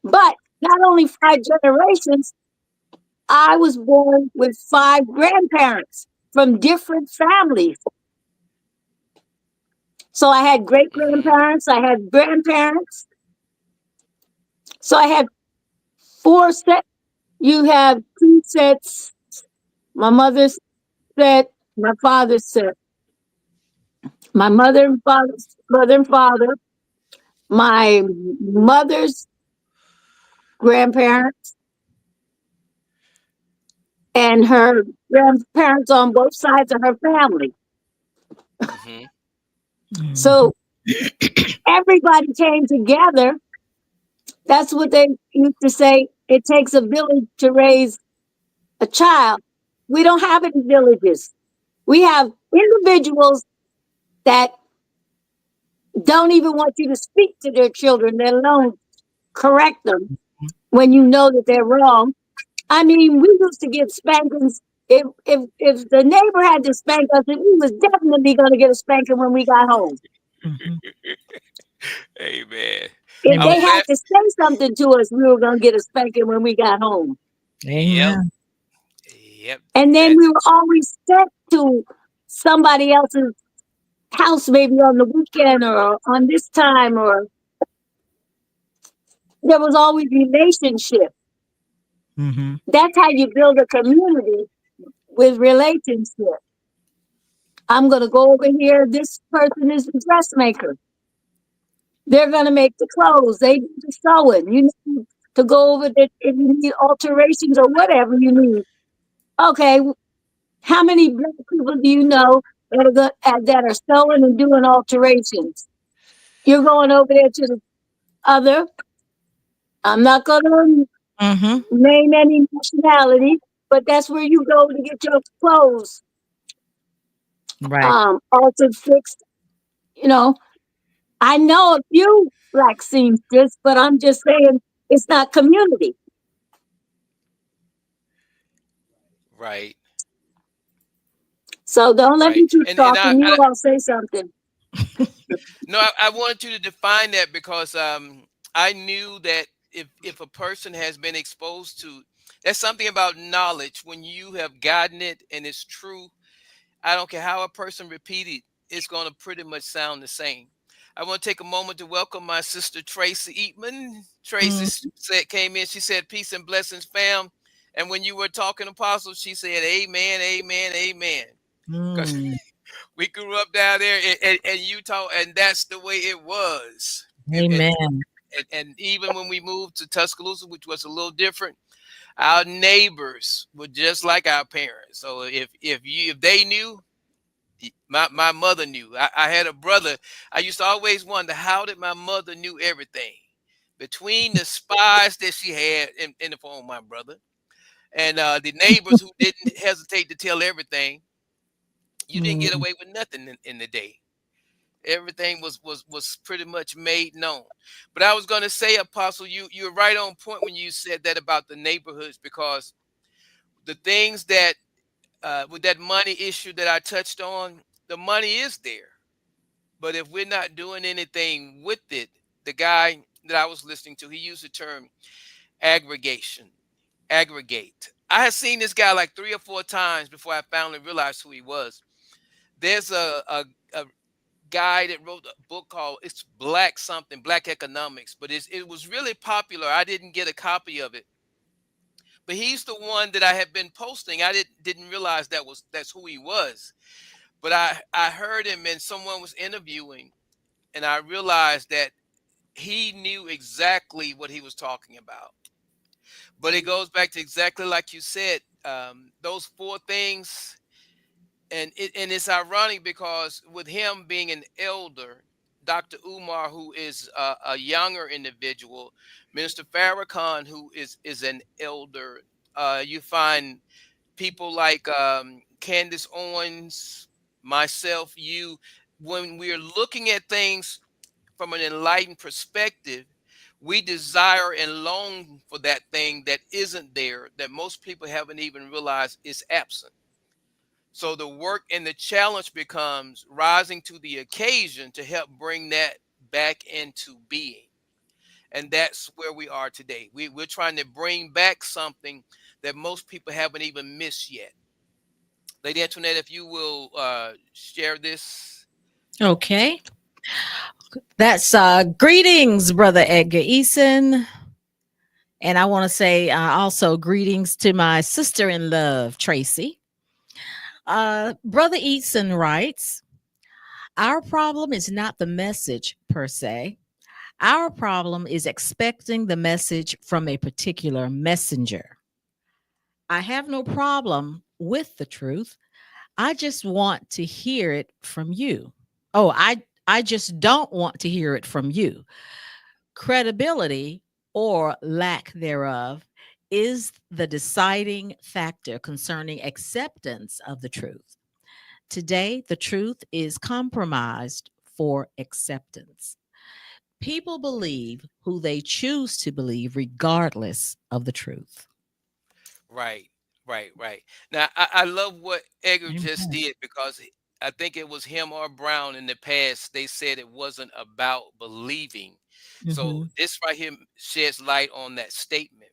But not only 5 generations, I was born with 5 grandparents from different families. So I had great grandparents, I had grandparents. So I had 4 sets. You have 2 sets. My mother's set, my father's set. My mother and father, my mother's grandparents, and her grandparents on both sides of her family. Mm-hmm. So everybody came together. That's what they used to say. It takes a village to raise a child. We don't have any villages. We have individuals that don't even want you to speak to their children, let alone correct them when you know that they're wrong. I mean, we used to get spankings. If the neighbor had to spank us, we was definitely going to get a spanking when we got home. Mm-hmm. Amen. If I they was had laugh- to say something to us, we were going to get a spanking when we got home. Amen. Yep. And then That- we were always sent to somebody else's house, maybe on the weekend or on this time, or there was always relationship. Mm-hmm. That's how you build a community, with relationship. I'm going to go over here. This person is the dressmaker. They're going to make the clothes. They do the sewing. You need to go over there if you need alterations or whatever you need. Okay, how many black people do you know that are sewing and doing alterations? You're going over there to the other. I'm not going to Mm-hmm. name any nationality, but that's where you go to get your clothes Right. altered, fixed. You know, I know a few black seamsters, but I'm just saying it's not community. right. So don't let me Right. keep And talking. You all say something. no, I wanted you to define that because I knew that if a person has been exposed to, that's something about knowledge. When you have gotten it and it's true, I don't care how a person repeat it, it's going to pretty much sound the same. I want to take a moment to welcome my sister Tracy Eatman. Tracy Mm-hmm. came in. She said, "Peace and blessings, fam." And when you were talking, Apostle, she said, "Amen, amen, amen." Because Mm, we grew up down there in Utah, and that's the way it was. amen. And even when we moved to Tuscaloosa, which was a little different, our neighbors were just like our parents. So if they knew, my mother knew. I had a brother. I used to always wonder, how did my mother knew everything? Between the spies that she had in the form of my brother and the neighbors who didn't hesitate to tell everything, you didn't get Mm, away with nothing in the day. Everything was pretty much made known. But I was going to say, Apostle, you're right on point when you said that about the neighborhoods, because the things that with that money issue that I touched on, the money is there. But if we're not doing anything with it, the guy that I was listening to, he used the term aggregation, aggregate. I had seen this guy like 3 or 4 times before I finally realized who he was. There's a guy that wrote a book called, it's Black something, Black Economics, but it was really popular. I didn't get a copy of it, but he's the one that I have been posting. I didn't realize that's who he was, but I heard him and someone was interviewing, and I realized that he knew exactly what he was talking about. But it goes back to exactly like you said, those four things. And it's ironic because with him being an elder, Dr. Umar, who is a younger individual, Minister Farrakhan, who is an elder, you find people like Candace Owens, myself, you, when we're looking at things from an enlightened perspective, we desire and long for that thing that isn't there, that most people haven't even realized is absent. So the work and the challenge becomes rising to the occasion to help bring that back into being. And that's where we are today. We're trying to bring back something that most people haven't even missed yet. Lady Antoinette, if you will share this. okay. That's greetings, Brother Edgar Eason. And I want to say also greetings to my sister in love, Tracy. Brother Eason writes, our problem is not the message per se. Our problem is expecting the message from a particular messenger. I have no problem with the truth. I just want to hear it from you. Oh, I just don't want to hear it from you. Credibility or lack thereof is the deciding factor concerning acceptance of the truth. Today, the truth is compromised for acceptance. People believe who they choose to believe, regardless of the truth. Right, right. Now, I love what Edgar just Amen. did, because I think it was him or Brown in the past. They said it wasn't about believing. So Mhm. this right here sheds light on that statement,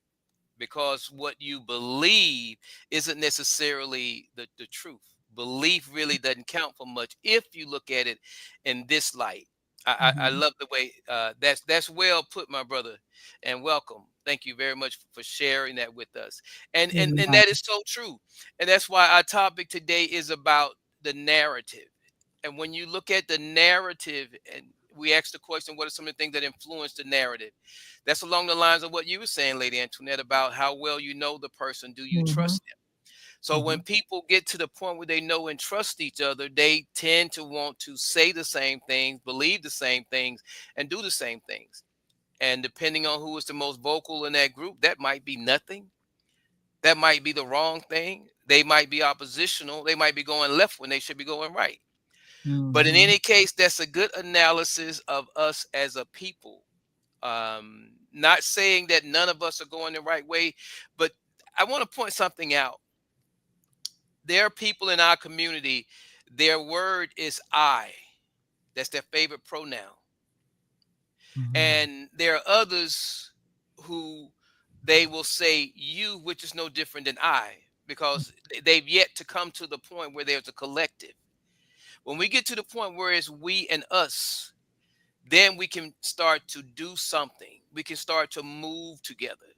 because what you believe isn't necessarily the truth. Belief really doesn't count for much if you look at it in this light. I Mhm. love the way that's well put, my brother, and welcome. Thank you very much for sharing that with us. And Amen. that is so true. And that's why our topic today is about the narrative. And when you look at the narrative, and we ask the question, what are some of the things that influence the narrative? That's along the lines of what you were saying, Lady Antoinette, about how well you know the person. Do you Mhm. trust them? So when Mhm. people get to the point where they know and trust each other, they tend to want to say the same things, believe the same things, and do the same things. And depending on who is the most vocal in that group, that might be nothing. That might be the wrong thing. They might be oppositional. They might be going left when they should be going right. But in Mhm. any case, that's a good analysis of us as a people. Not saying that none of us are going the right way, but I want to point something out. There are people in our community, their word is I. That's their favorite pronoun. Mhm. And there are others who they will say you, which is no different than I, because they've yet to come to the point where there's a collective. When we get to the point where it's we and us, then we can start to do something. We can start to move together.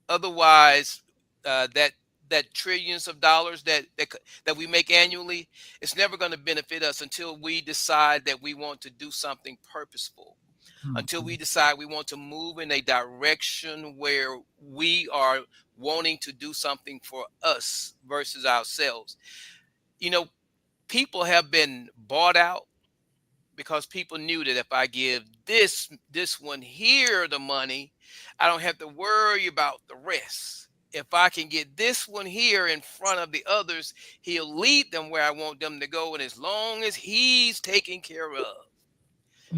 Otherwise, that trillions of dollars that we make annually, it's never going to benefit us until we decide that we want to do something purposeful, until we decide we want to move in a direction where we are wanting to do something for us versus ourselves. You know, people have been bought out because people knew that if I give this one here the money, I don't have to worry about the rest. If I can get this one here in front of the others, he'll lead them where I want them to go. And as long as he's taken care of,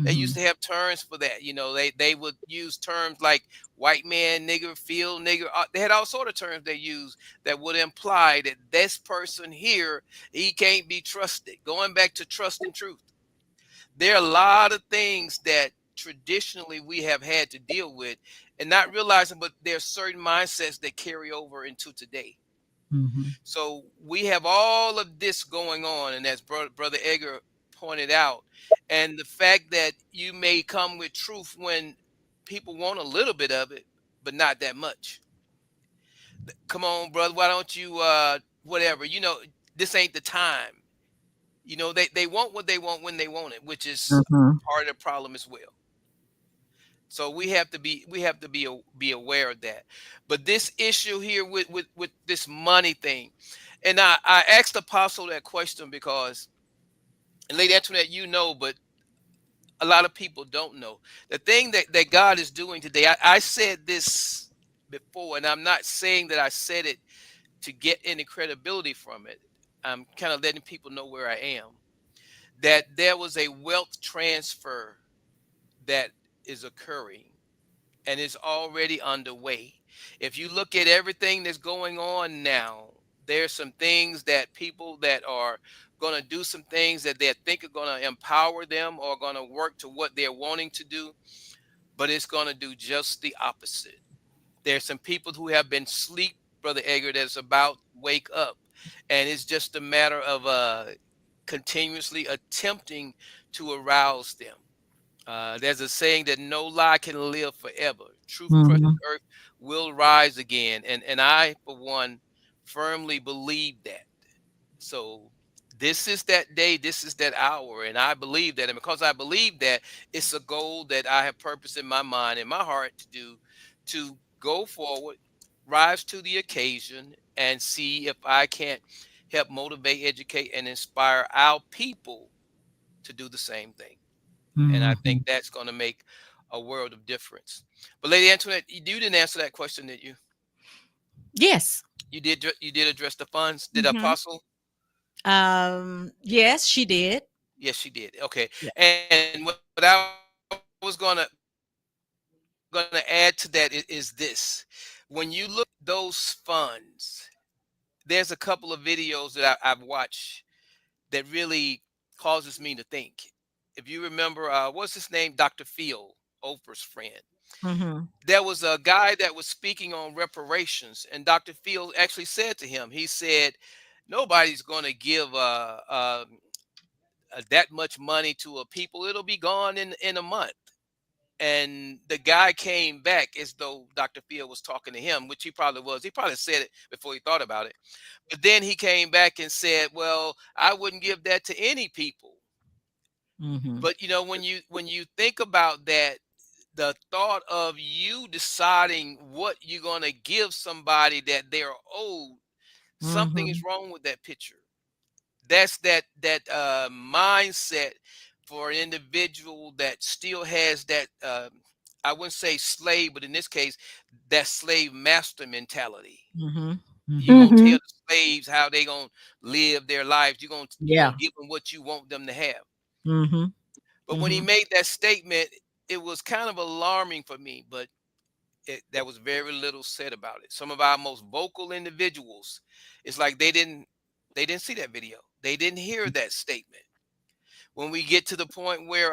they used Mhm. to have terms for that. You know, they would use terms like white man, nigger, field nigger. They had all sort of terms they used that would imply that this person here, he can't be trusted. Going back to trust and truth, there are a lot of things that traditionally we have had to deal with and not realizing, but there are certain mindsets that carry over into today. Mhm. So we have all of this going on, and as brother Edgar pointed out, and the fact that you may come with truth when people want a little bit of it, but not that much. Come on, brother, why don't you whatever, this ain't the time. They want what they want when they want it, which is Mhm. part of the problem as well. So we have to be aware of that. But this issue here with this money thing, and I asked Apostle that question because, and Lady Antoinette, but a lot of people don't know the thing that God is doing today. I said this before, and I'm not saying that I said it to get any credibility from it. I'm kind of letting people know where I am. That there was a wealth transfer that is occurring and is already underway. If you look at everything that's going on now, there's some things that people that are going to do some things that they think are going to empower them or going to work to what they're wanting to do, but it's going to do just the opposite. There's some people who have been sleep, Brother Edgar, that's about to wake up, and it's just a matter of continuously attempting to arouse them. There's a saying that no lie can live forever. Truth crushes Mhm. earth will rise again. And I, for one, firmly believe that. So this is that day, this is that hour. And I believe that. And because I believe that, it's a goal that I have purpose in my mind, in my heart to do, to go forward, rise to the occasion, and see if I can't help motivate, educate, and inspire our people to do the same thing. And I think Mhm. that's going to make a world of difference. But Lady Antoinette, you didn't answer that question, did you? Yes. You did address the funds. Did Mhm. Apostle? Yes, she did. Yes, she did. Okay. Yeah. And what I was gonna add to that is this: when you look at those funds, there's a couple of videos that I've watched that really causes me to think. If you remember, what's his name, Dr. Phil, Oprah's friend. Mhm. There was a guy that was speaking on reparations, and Dr. Field actually said to him, he said, nobody's going to give that much money to a people. It'll be gone in a month. And the guy came back as though Dr. Field was talking to him, which he probably was. He probably said it before he thought about it. But then he came back and said, well, I wouldn't give that to any people. Mhm. But when you think about that, the thought of you deciding what you're going to give somebody that they're owed, something is Mhm. wrong with that picture. That's that mindset for an individual that still has that, I wouldn't say slave, but in this case, that slave master mentality. Mhm. You're Mhm. gonna tell Mm-hmm. the slaves how they gonna live their lives. You're gonna Yeah. give them what you want them to have. Mhm. But when he Mhm. made that statement, it was kind of alarming for me. But there was very little said about it. Some of our most vocal individuals, it's like they didn't see that video. They didn't hear that statement. When we get to the point where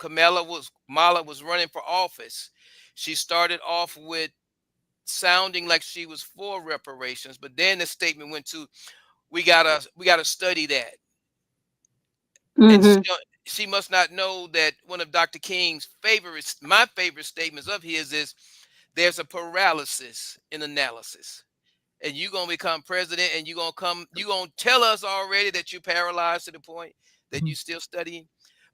Mala was running for office, she started off with sounding like she was for reparations, but then the statement went to, we gotta study that. And Mm-hmm. she must not know that one of Dr. King's my favorite statements of his is there's a paralysis in analysis. And you're gonna become president, and you're gonna tell us already that you're paralyzed to the point that you're still studying.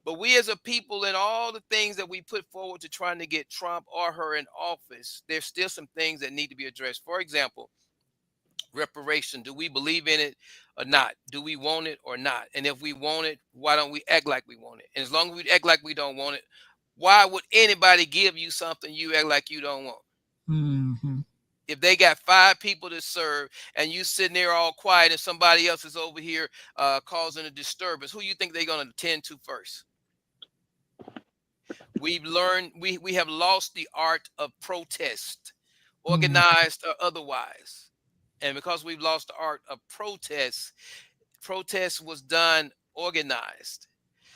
But we as a people, and all the things that we put forward to trying to get Trump or her in office, there's still some things that need to be addressed. For example, reparation. Do we believe in it or not? Do we want it or not? And if we want it, why don't we act like we want it? And as long as we act like we don't want it, why would anybody give you something you act like you don't want? Mm-hmm. If they got 5 people to serve, and you sitting there all quiet, and somebody else is over here causing a disturbance, who you think they're going to attend to first? We've learned, we have lost the art of protest, organized or otherwise. And because we've lost the art of protest was done organized.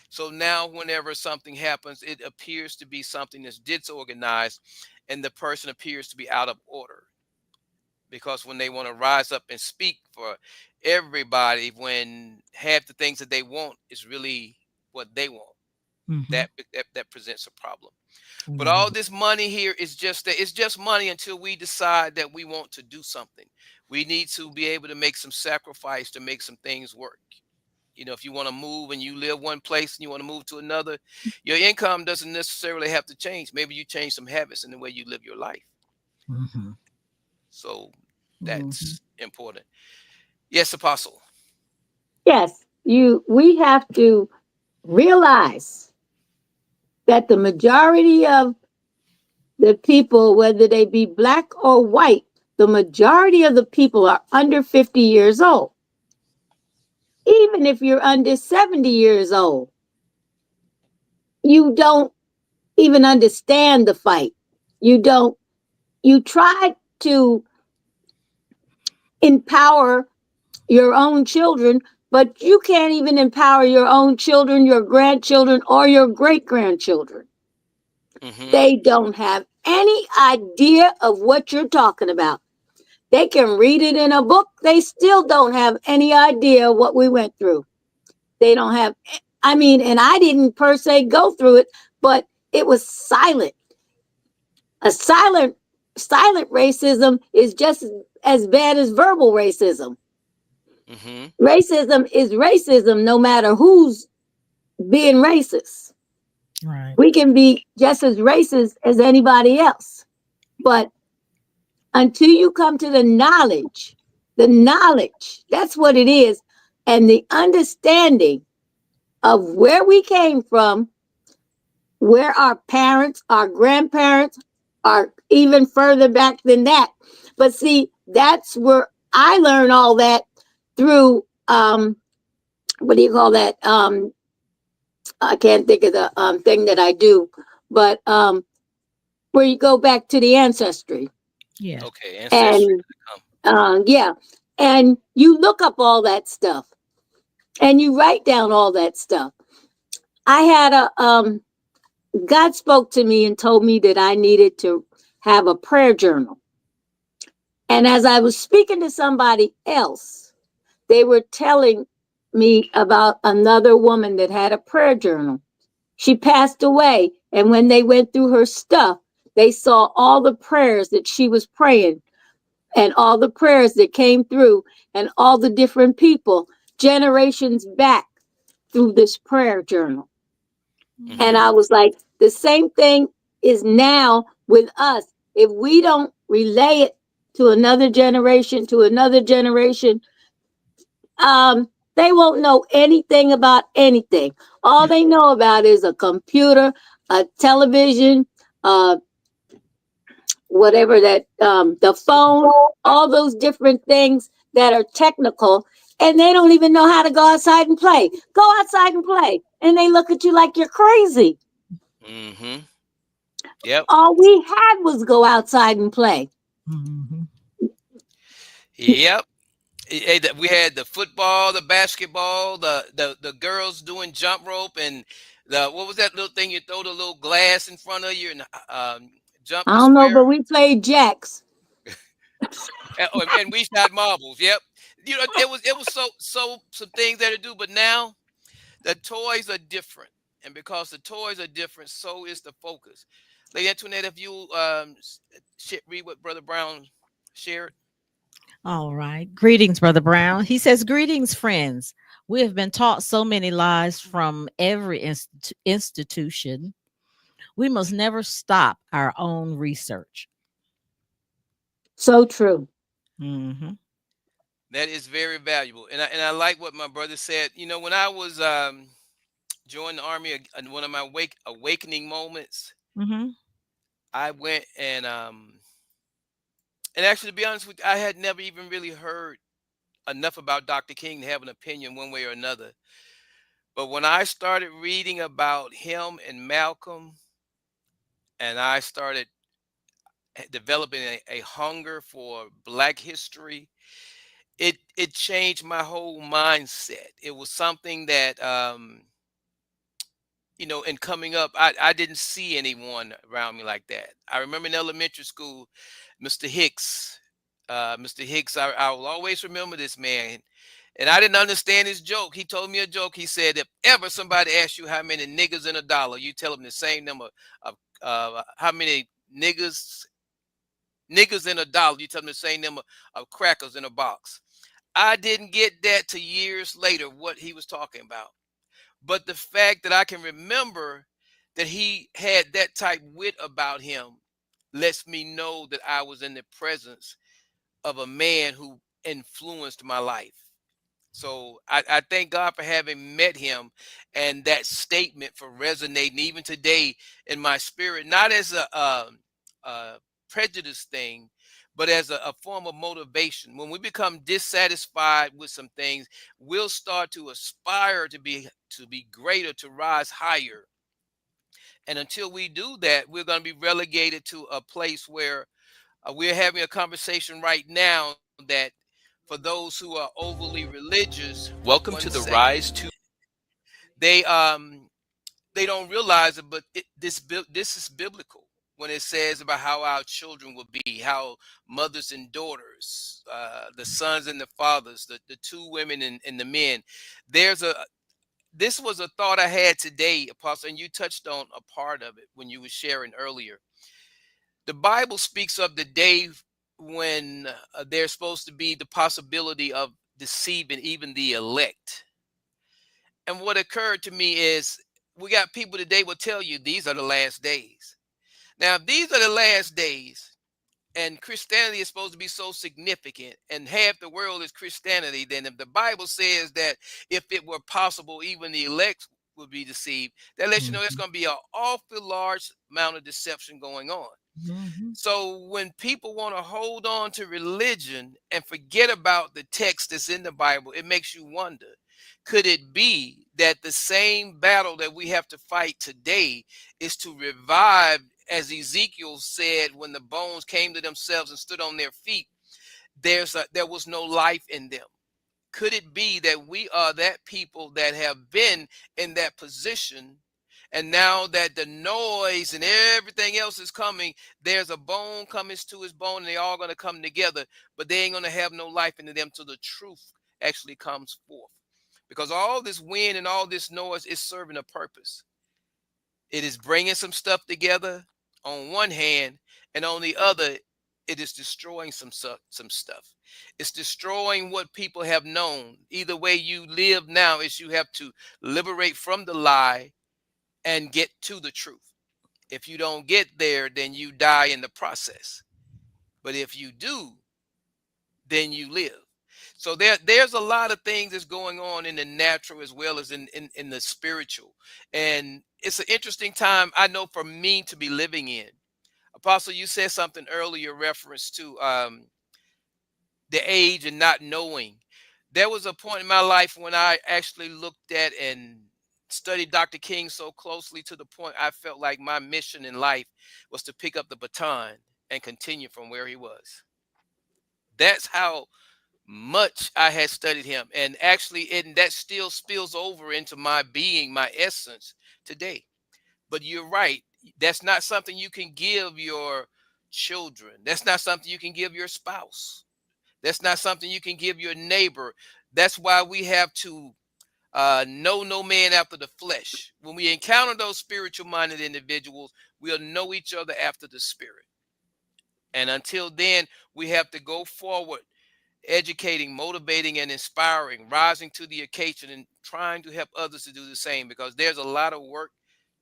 So now whenever something happens, it appears to be something that's disorganized, and the person appears to be out of order. Because when they want to rise up and speak for everybody, when half the things that they want is really what they want, that presents a problem. But all this money here is just that, it's just money until we decide that we want to do something. We need to be able to make some sacrifice to make some things work. You know, if you want to move and you live one place and you want to move to another, your income doesn't necessarily have to change. Maybe you change some habits in the way you live your life. So that's important. Yes, Apostle. Yes, we have to realize that the majority of the people, whether they be black or white, the majority of the people are under 50 years old. Even if you're under 70 years old, you don't even understand the fight. You try to empower your own children, but you can't even empower your own children, your grandchildren, or your great-grandchildren. They don't have any idea of what you're talking about. They can read it in a book. They still don't have any idea what we went through. They don't have, and I didn't per se go through it, but it was silent. A silent racism is just as bad as verbal racism. Racism is racism no matter who's being racist. Right. We can be just as racist as anybody else. But until you come to the knowledge, that's what it is. And the understanding of where we came from, where our parents, our grandparents are even further back than that. But see, that's where I learned all that through, what do you call that? I can't think of the thing that I do, but where you go back to the ancestry. Yeah. Okay. Ancestry. And yeah, and you look up all that stuff, and you write down all that stuff. I had God spoke to me and told me that I needed to have a prayer journal. And as I was speaking to somebody else, they were telling me about another woman that had a prayer journal. She passed away, and when they went through her stuff, they saw all the prayers that she was praying and all the prayers that came through and all the different people generations back through this prayer journal. And I was like, the same thing is now with us. If we don't relay it to another generation, they won't know anything about anything. All they know about is a computer, a television, whatever that, the phone, all those different things that are technical, and they don't even know how to go outside and play. Go outside and play, and they look at you like you're crazy. Yep. All we had was go outside and play. Yep. We had the football, the basketball, the girls doing jump rope, and what was that little thing you throw the little glass in front of you and jump? I don't know, but we played jacks. And we shot marbles. Yep. You know, it was so some things that to do, but now the toys are different, and because the toys are different, so is the focus. Lady Antoinette, if you read what Brother Brown shared. All right. Greetings, Brother Brown. He says, greetings, friends. We have been taught so many lies from every institution. We must never stop our own research. So true. Hmm. That is very valuable, and I like what my brother said. You know, when I was joined the army, one of my awakening moments, Hmm. I went and actually, to be honest with you, I had never even really heard enough about Dr. King to have an opinion one way or another. But when I started reading about him and Malcolm, and I started developing a hunger for Black history, it changed my whole mindset. It was something that in coming up, I didn't see anyone around me like that. I remember in elementary school, Mr. Hicks. Mr. Hicks, I will always remember this man. And I didn't understand his joke. He told me a joke. He said, if ever somebody asks you how many niggas in a dollar, you tell them the same number of how many niggas in a dollar. You tell them the same number of crackers in a box. I didn't get that to years later what he was talking about. But the fact that I can remember that he had that type wit about him lets me know that I was in the presence of a man who influenced my life. So I thank God for having met him, and that statement for resonating even today in my spirit, not as a prejudice thing, but as a form of motivation. When we become dissatisfied with some things, we'll start to aspire to be greater, to rise higher. And until we do that, we're going to be relegated to a place where we're having a conversation right now that for those who are overly religious, Welcome one to the second, Rise to. they they don't realize it, but this is biblical when it says about how our children will be, how mothers and daughters, the sons and the fathers, the two women and the men. There's a This was a thought I had today, Apostle, and you touched on a part of it when you were sharing earlier. The Bible speaks of the day when there's supposed to be the possibility of deceiving even the elect. And what occurred to me is we got people today will tell you these are the last days. Now, if these are the last days, and Christianity is supposed to be so significant, and half the world is Christianity, then if the Bible says that if it were possible, even the elect would be deceived, that lets you know there's Hmm. going to be an awful large amount of deception going on. Hmm. So when people want to hold on to religion and forget about the text that's in the Bible, it makes you wonder, could it be that the same battle that we have to fight today is to revive, as Ezekiel said, when the bones came to themselves and stood on their feet, there was no life in them? Could it be that we are that people that have been in that position, and now that the noise and everything else is coming, there's a bone coming to his bone, and they all going to come together, but they ain't going to have no life into them till the truth actually comes forth? Because all this wind and all this noise is serving a purpose. It is bringing some stuff together on one hand, and on the other, it is destroying some stuff. It's destroying what people have known. Either way you live now is you have to liberate from the lie and get to the truth. If you don't get there, then you die in the process. But if you do, then you live. So there's a lot of things that's going on in the natural as well as in the spiritual. And it's an interesting time, I know, for me to be living in. Apostle, you said something earlier reference to the age and not knowing. There was a point in my life when I actually looked at and studied Dr. King so closely to the point I felt like my mission in life was to pick up the baton and continue from where he was. That's how much I had studied him. And actually, and that still spills over into my being, my essence today. But you're right. That's not something you can give your children. That's not something you can give your spouse. That's not something you can give your neighbor. That's why we have to know no man after the flesh. When we encounter those spiritual minded individuals, we'll know each other after the spirit. And until then, we have to go forward, educating, motivating, and inspiring, rising to the occasion and trying to help others to do the same, because there's a lot of work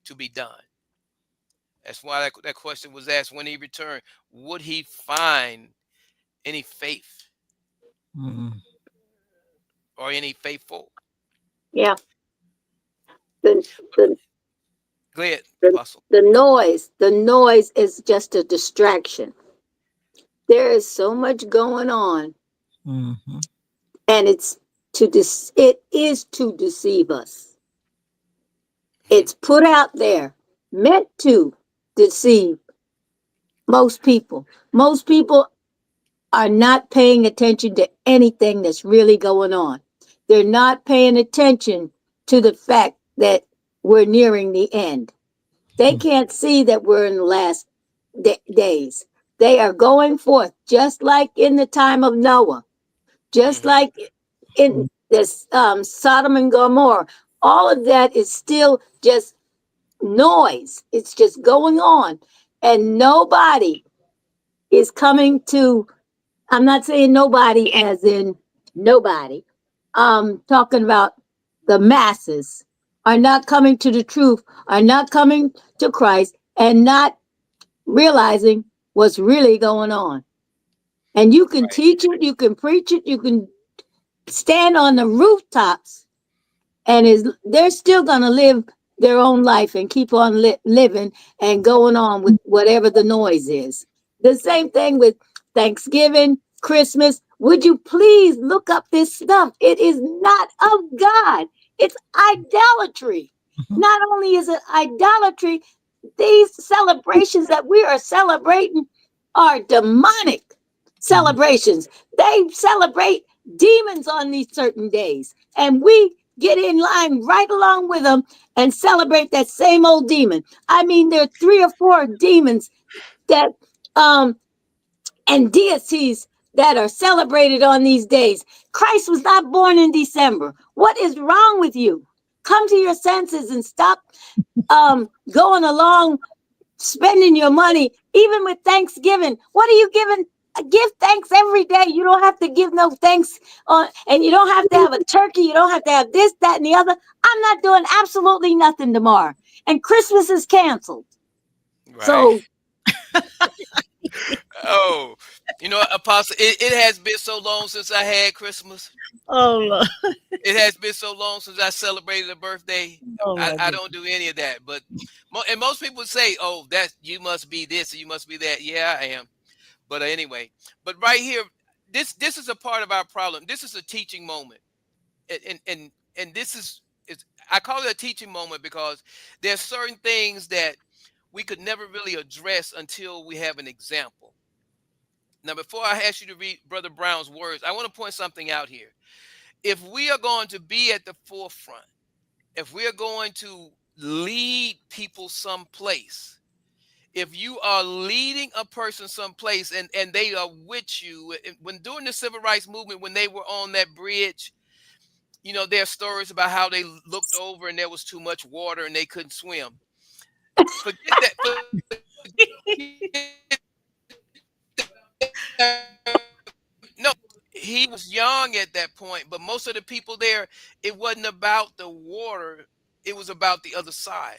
to be done. That's why that question was asked: when he returned, would he find any faith Mm. or any faithful? Yeah. The, the, Go ahead, the, Apostle. the noise is just a distraction. There is so much going on, Mm-hmm. and it is to deceive us. Mhm. It's put out there, meant to deceive most people. Most people are not paying attention to anything that's really going on. They're not paying attention to the fact that we're nearing the end. They can't see that we're in the last days. They are going forth just like in the time of Noah, just Mhm. like in this Sodom and Gomorrah. All of that is still just noise. It's just going on, and nobody is coming to. I'm not saying nobody as in nobody. Talking about the masses are not coming to the truth, are not coming to Christ, and not realizing what's really going on. And you can Right. teach it, you can preach it, you can stand on the rooftops, and they're still going to live their own life and keep on living and going on with whatever the noise is. The same thing with Thanksgiving, Christmas. Would you please look up this stuff? It is not of God. It's idolatry. Not only is it idolatry, these celebrations that we are celebrating are demonic celebrations. They celebrate demons on these certain days, and we get in line right along with them and celebrate that same old demon. I mean, there are 3 or 4 demons that and deities that are celebrated on these days. Christ was not born in December. What is wrong with you? Come to your senses and stop going along spending your money, even with Thanksgiving. What are you giving? Give thanks every day. You don't have to give no thanks and you don't have to have a turkey. You don't have to have this, that, and the other. I'm not doing absolutely nothing tomorrow. And Christmas is canceled. Right. So Oh, Apostle, it has been so long since I had Christmas. Oh, Lord. It has been so long since I celebrated a birthday. Oh, I, my I goodness. don't do any of that. But and most people say, "Oh, that you must be this or you must be that." Yeah, I am. But anyway, but right here, this is a part of our problem. This is a teaching moment, and this is I call it a teaching moment because there's certain things that we could never really address until we have an example. Now, before I ask you to read Brother Brown's words, I want to point something out here. If we are going to be at the forefront, if we are going to lead people someplace, if you are leading a person someplace and they are with you, when during the civil rights movement, when they were on that bridge, there are stories about how they looked over and there was too much water and they couldn't swim. Forget that. No, he was young at that point, but most of the people there, it wasn't about the water, it was about the other side.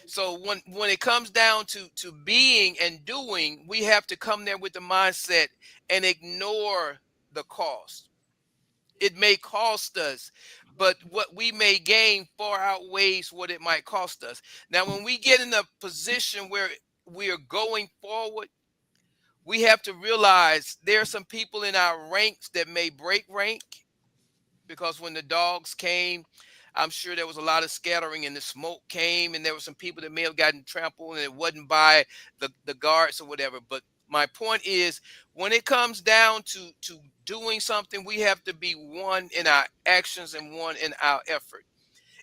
So when it comes down to being and doing, we have to come there with the mindset and ignore the cost. It may cost us, but what we may gain far outweighs what it might cost us. Now, when we get in a position where we are going forward, we have to realize there are some people in our ranks that may break rank, because when the dogs came, I'm sure there was a lot of scattering and the smoke came and there were some people that may have gotten trampled and it wasn't by the guards or whatever. But my point is, when it comes down to doing something, we have to be one in our actions and one in our effort.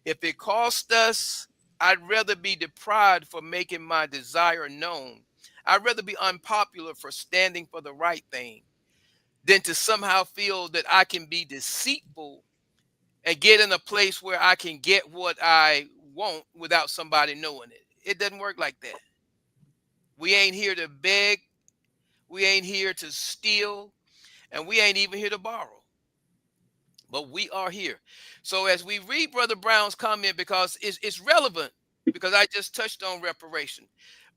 If it costs us, I'd rather be deprived for making my desire known. I'd rather be unpopular for standing for the right thing than to somehow feel that I can be deceitful and get in a place where I can get what I want without somebody knowing it. It doesn't work like that. We ain't here to beg. We ain't here to steal. And we ain't even here to borrow. But we are here. So as we read Brother Brown's comment, because it's relevant, because I just touched on reparation.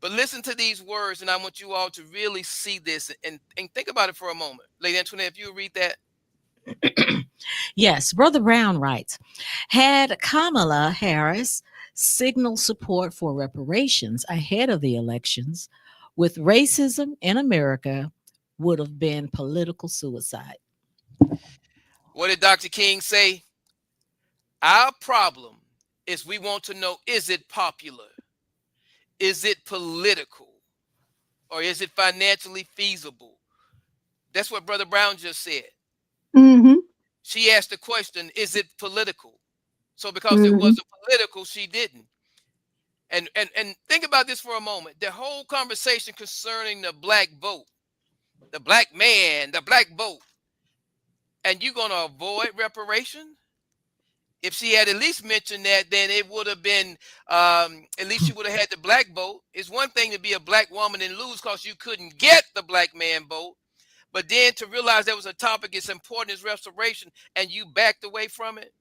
But listen to these words, and I want you all to really see this and think about it for a moment. Lady Antoinette, if you read that. Yes, Brother Brown writes, had Kamala Harris signaled support for reparations ahead of the elections, with racism in America would have been political suicide. What did Dr. King say? Our problem is we want to know, is it popular? Is it political? Or is it financially feasible? That's what Brother Brown just said. Mm-hmm. She asked the question, is it political? So because it wasn't political, she didn't. And think about this for a moment. The whole conversation concerning the black vote, the black man, the black vote, and you're going to avoid reparation? If she had at least mentioned that, then it would have been, at least she would have had the black vote. It's one thing to be a black woman and lose because you couldn't get the black man vote. But then to realize there was a topic as important as restoration and you backed away from it.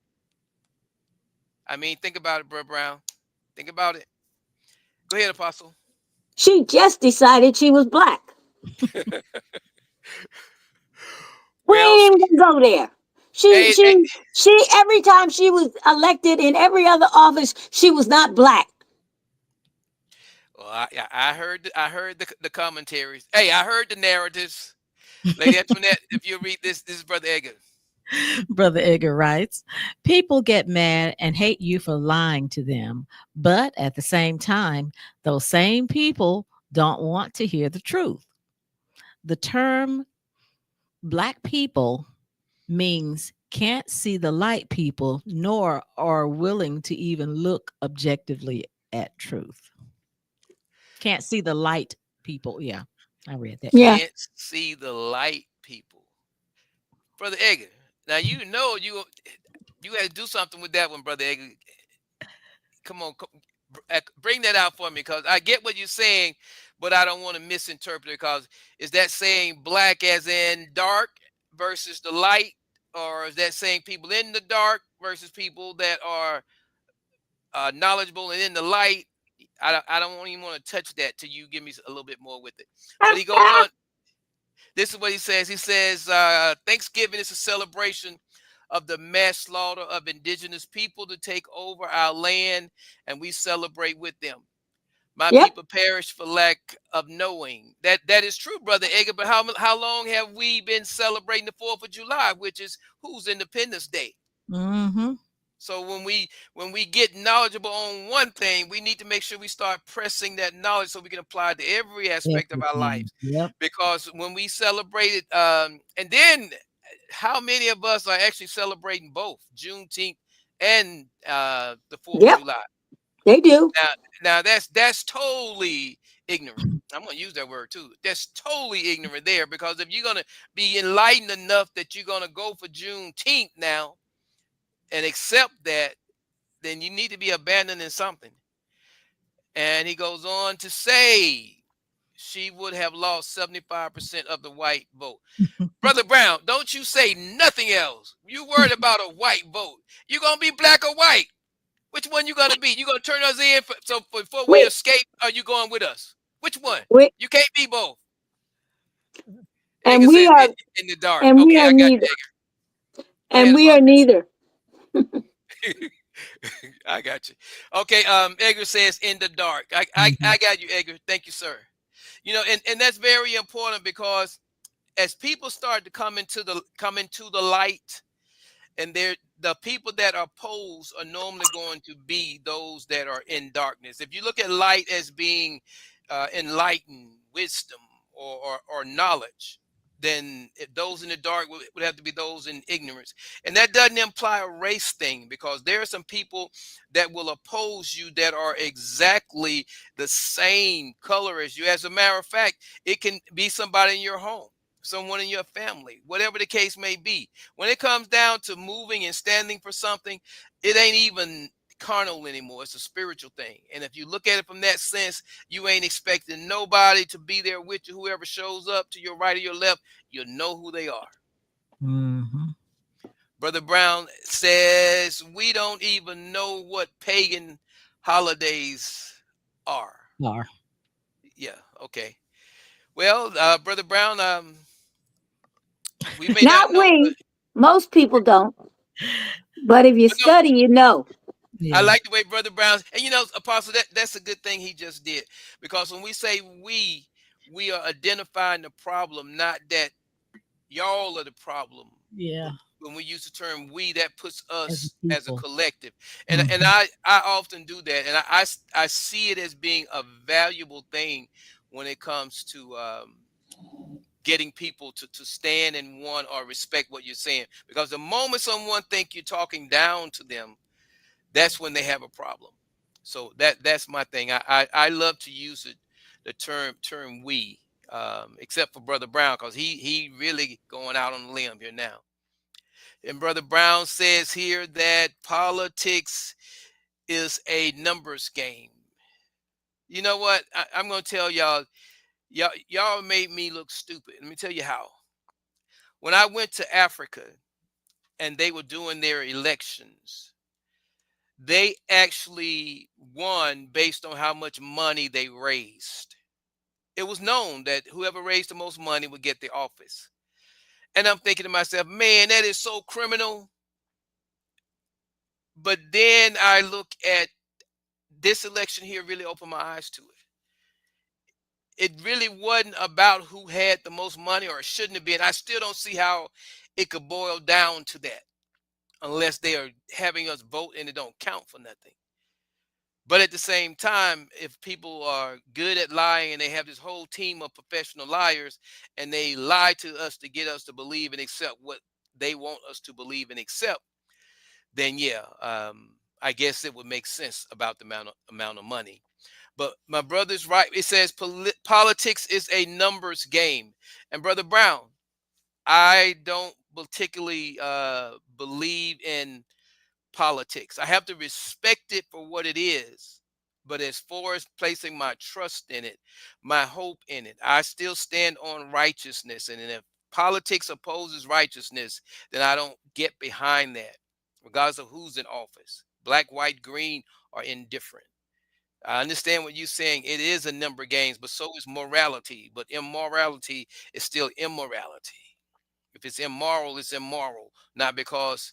I mean, think about it, Brother Brown. Think about it. Go ahead, Apostle. She just decided she was black. We ain't even gonna go there. She every time she was elected in every other office, she was not black. Well, I heard the commentaries. Hey, I heard the narratives. Lady Antoinette, if you read this is Brother Edgar. Brother Edgar writes, people get mad and hate you for lying to them, but at the same time, those same people don't want to hear the truth. The term black people means can't see the light people, nor are willing to even look objectively at truth. Can't see the light people. Yeah, I read that. Yeah. Can't see the light people. Brother Edgar, now you know you had to do something with that one, Brother Edgar. Come on, bring that out for me, because I get what you're saying, but I don't want to misinterpret it, because is that saying black as in dark versus the light, or is that saying people in the dark versus people that are knowledgeable and in the light? I don't even want to touch that till you give me a little bit more with it. But he goes on. This is what he says. He says, Thanksgiving is a celebration of the mass slaughter of indigenous people to take over our land, and we celebrate with them. My people perish for lack of knowing. That is true, Brother Edgar. But how long have we been celebrating the 4th of July, which is whose Independence Day? Mm-hmm. So when we get knowledgeable on one thing, we need to make sure we start pressing that knowledge so we can apply it to every aspect of our lives. Yep. Because when we celebrate it, and then how many of us are actually celebrating both Juneteenth and the 4th of July? They do. Now that's totally ignorant. I'm going to use that word too. That's totally ignorant there, because if you're going to be enlightened enough that you're going to go for Juneteenth now and accept that, then you need to be abandoning something. And he goes on to say she would have lost 75% of the white vote. Brother Brown, don't you say nothing else. You worried about a white vote. You going to be black or white? Which one you going to be? You going to turn us in before we escape? Or are you going with us? Which one? You can't be both. And we are in the dark. And we are neither. And we are neither. I got you. Okay. Edgar says in the dark. I got you, Edgar. Thank you, sir. You know, and that's very important, because as people start to come into the light, and the people that are opposed are normally going to be those that are in darkness. If you look at light as being enlightened, wisdom, or knowledge, then those in the dark would have to be those in ignorance. And that doesn't imply a race thing, because there are some people that will oppose you that are exactly the same color as you. As a matter of fact, it can be somebody in your home. someone in your family, whatever the case may be. When it comes down to moving and standing for something, it ain't even carnal anymore. It's a spiritual thing. And if you look at it from that sense, you ain't expecting nobody to be there with you. Whoever shows up to your right or your left, you'll know who they are. Mm-hmm. Brother Brown says we don't even know what pagan holidays are. Are. Yeah, okay. Well, Brother Brown, we may not Not know, but we. Most people don't. But if you no, study, you know. I Yeah. like the way Brother Brown, and Apostle, that's a good thing he just did, because when we say we are identifying the problem, not that y'all are the problem. Yeah. But when we use the term we, that puts As a us as a people. collective. And Mm-hmm. I often do that. And I see it as being a valuable thing when it comes to getting people to stand in one or respect what you're saying. Because the moment someone think you're talking down to them, that's when they have a problem. So that's my thing. I love to use the term we, except for Brother Brown, because he really going out on a limb here now. And Brother Brown says here that politics is a numbers game. You know what? I'm going to tell y'all made me look stupid. Let me tell you how. When I went to Africa and they were doing their elections, they actually won based on how much money they raised. It was known that whoever raised the most money would get the office. And I'm thinking to myself, man, that is so criminal. But then I look at this election here, really opened my eyes to it. It really wasn't about who had the most money, or it shouldn't have been. I still don't see how it could boil down to that unless they are having us vote and it don't count for nothing. But at the same time, if people are good at lying and they have this whole team of professional liars and they lie to us to get us to believe and accept what they want us to believe and accept, then yeah, I guess it would make sense about the amount of money. But my brother's right. It says politics is a numbers game. And Brother Brown, I don't particularly believe in politics. I have to respect it for what it is. But as far as placing my trust in it, my hope in it, I still stand on righteousness. And if politics opposes righteousness, then I don't get behind that, regardless of who's in office, black, white, green, or indifferent. I understand what you're saying. It is a number of games, but so is morality. But immorality is still immorality. If it's immoral, it's immoral, not because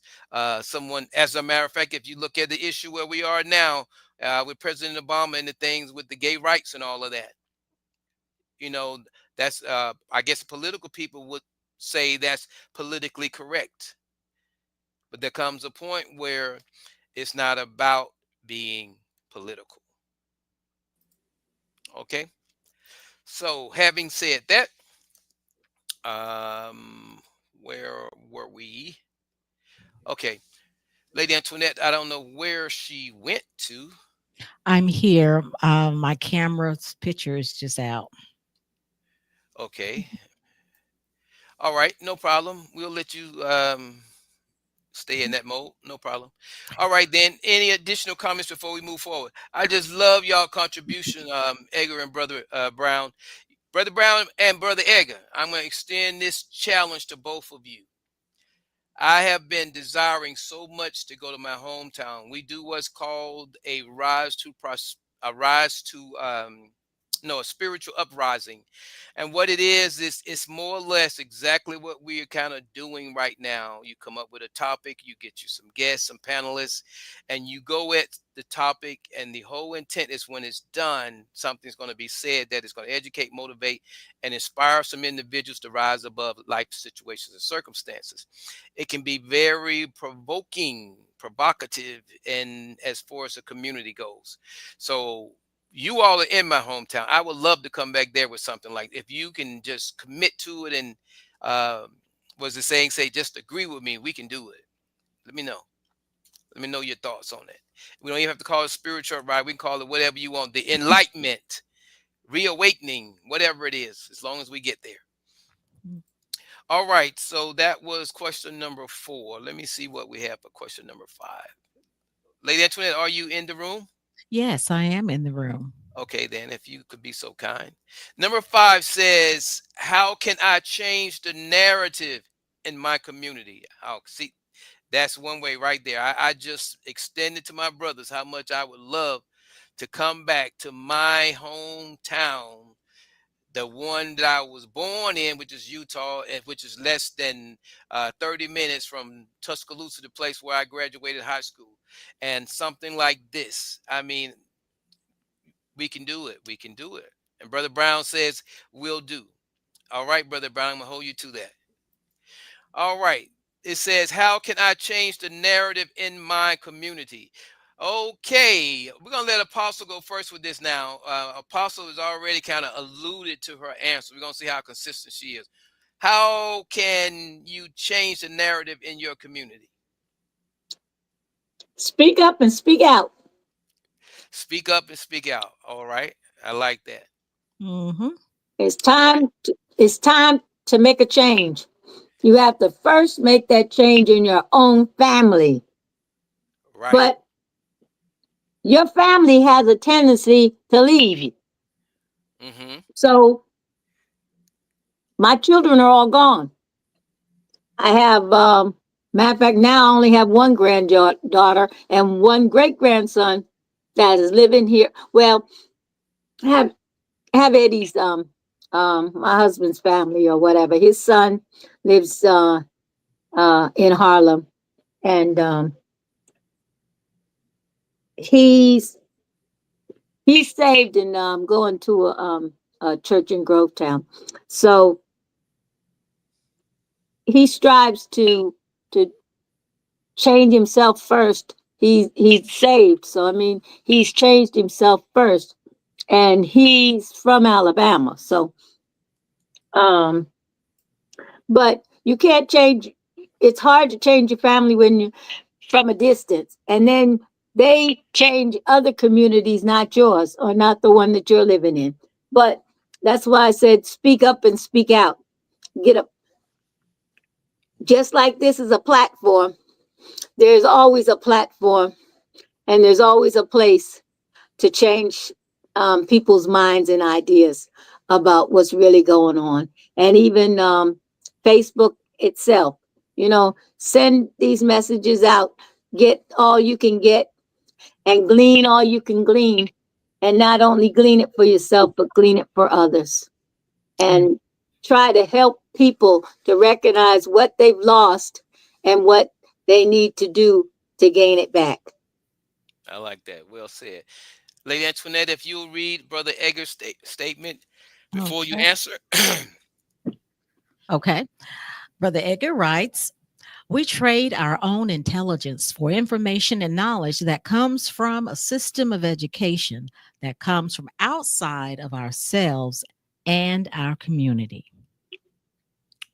someone, as a matter of fact, if you look at the issue where we are now with President Obama and the things with the gay rights and all of that, you know, that's, I guess political people would say that's politically correct. But there comes a point where it's not about being political. Okay. So having said that, where were we? Okay. Lady Antoinette, I don't know where she went to. I'm here. My camera's picture is just out. Okay. All right. No problem. We'll let you stay in that mode. No problem. All right, then. Any additional comments before we move forward? I just love y'all contribution, Edgar and Brother Brown. Brother Brown and Brother Edgar, I'm going to extend this challenge to both of you. I have been desiring so much to go to my hometown. We do what's called a rise to no, a spiritual uprising. And what it is it's more or less exactly what we are kind of doing right now. You come up with a topic, you get you some guests, some panelists, and you go at the topic, and the whole intent is when it's done, something's going to be said that is going to educate, motivate, and inspire some individuals to rise above life situations and circumstances. It can be very provocative, and as far as the community goes. So you all are in my hometown. I would love to come back there with something like, if you can just commit to it and uh, was the saying, say, just agree with me, we can do it. Let me know. Let me know your thoughts on it. We don't even have to call it spiritual, right? We can call it whatever you want. The enlightenment, reawakening, whatever it is, as long as we get there. All right, so that was question number 4. Let me see what we have for question number 5. Lady Antoinette, are you in the room? Yes, I am in the room. Okay, then, if you could be so kind. Number 5 says, "How can I change the narrative in my community?" How see that's one way right there. I just extended to my brothers how much I would love to come back to my hometown, the one that I was born in, which is Utah, and which is less than 30 minutes from Tuscaloosa, the place where I graduated high school, and something like this. I mean, we can do it. We can do it. And Brother Brown says, "We'll do." All right, Brother Brown, I'm gonna hold you to that. All right. It says, "How can I change the narrative in my community?" Okay, we're gonna let Apostle go first with this now. Apostle has already kind of alluded to her answer. We're gonna see how consistent she is. How can you change the narrative in your community? Speak up and speak out. Speak up and speak out. All right, I like that. Mm-hmm. It's time to make a change. You have to first make that change in your own family. Right. But your family has a tendency to leave you. Mm-hmm. So my children are all gone. I have, matter of fact, now I only have one granddaughter and one great grandson that is living here. Well, I have Eddie's, my husband's family or whatever. His son lives in Harlem, and he's he's saved and going to a church in Grovetown. So he strives to change himself first. He's saved, so I mean he's changed himself first, and he's from Alabama. So, um, but you can't change. It's hard to change your family when you from a distance, and then they change other communities, not yours or not the one that you're living in. But that's why I said speak up and speak out. Get up. Just like this is a platform, there's always a platform and there's always a place to change people's minds and ideas about what's really going on. And even Facebook itself, send these messages out, get all you can get, and glean all you can glean. And not only glean it for yourself, but glean it for others. And try to help people to recognize what they've lost and what they need to do to gain it back. I like that. Well said. Lady Antoinette, if you'll read Brother Edgar's statement before you Okay. answer. Okay. Brother Edgar writes, "We trade our own intelligence for information and knowledge that comes from a system of education that comes from outside of ourselves and our community."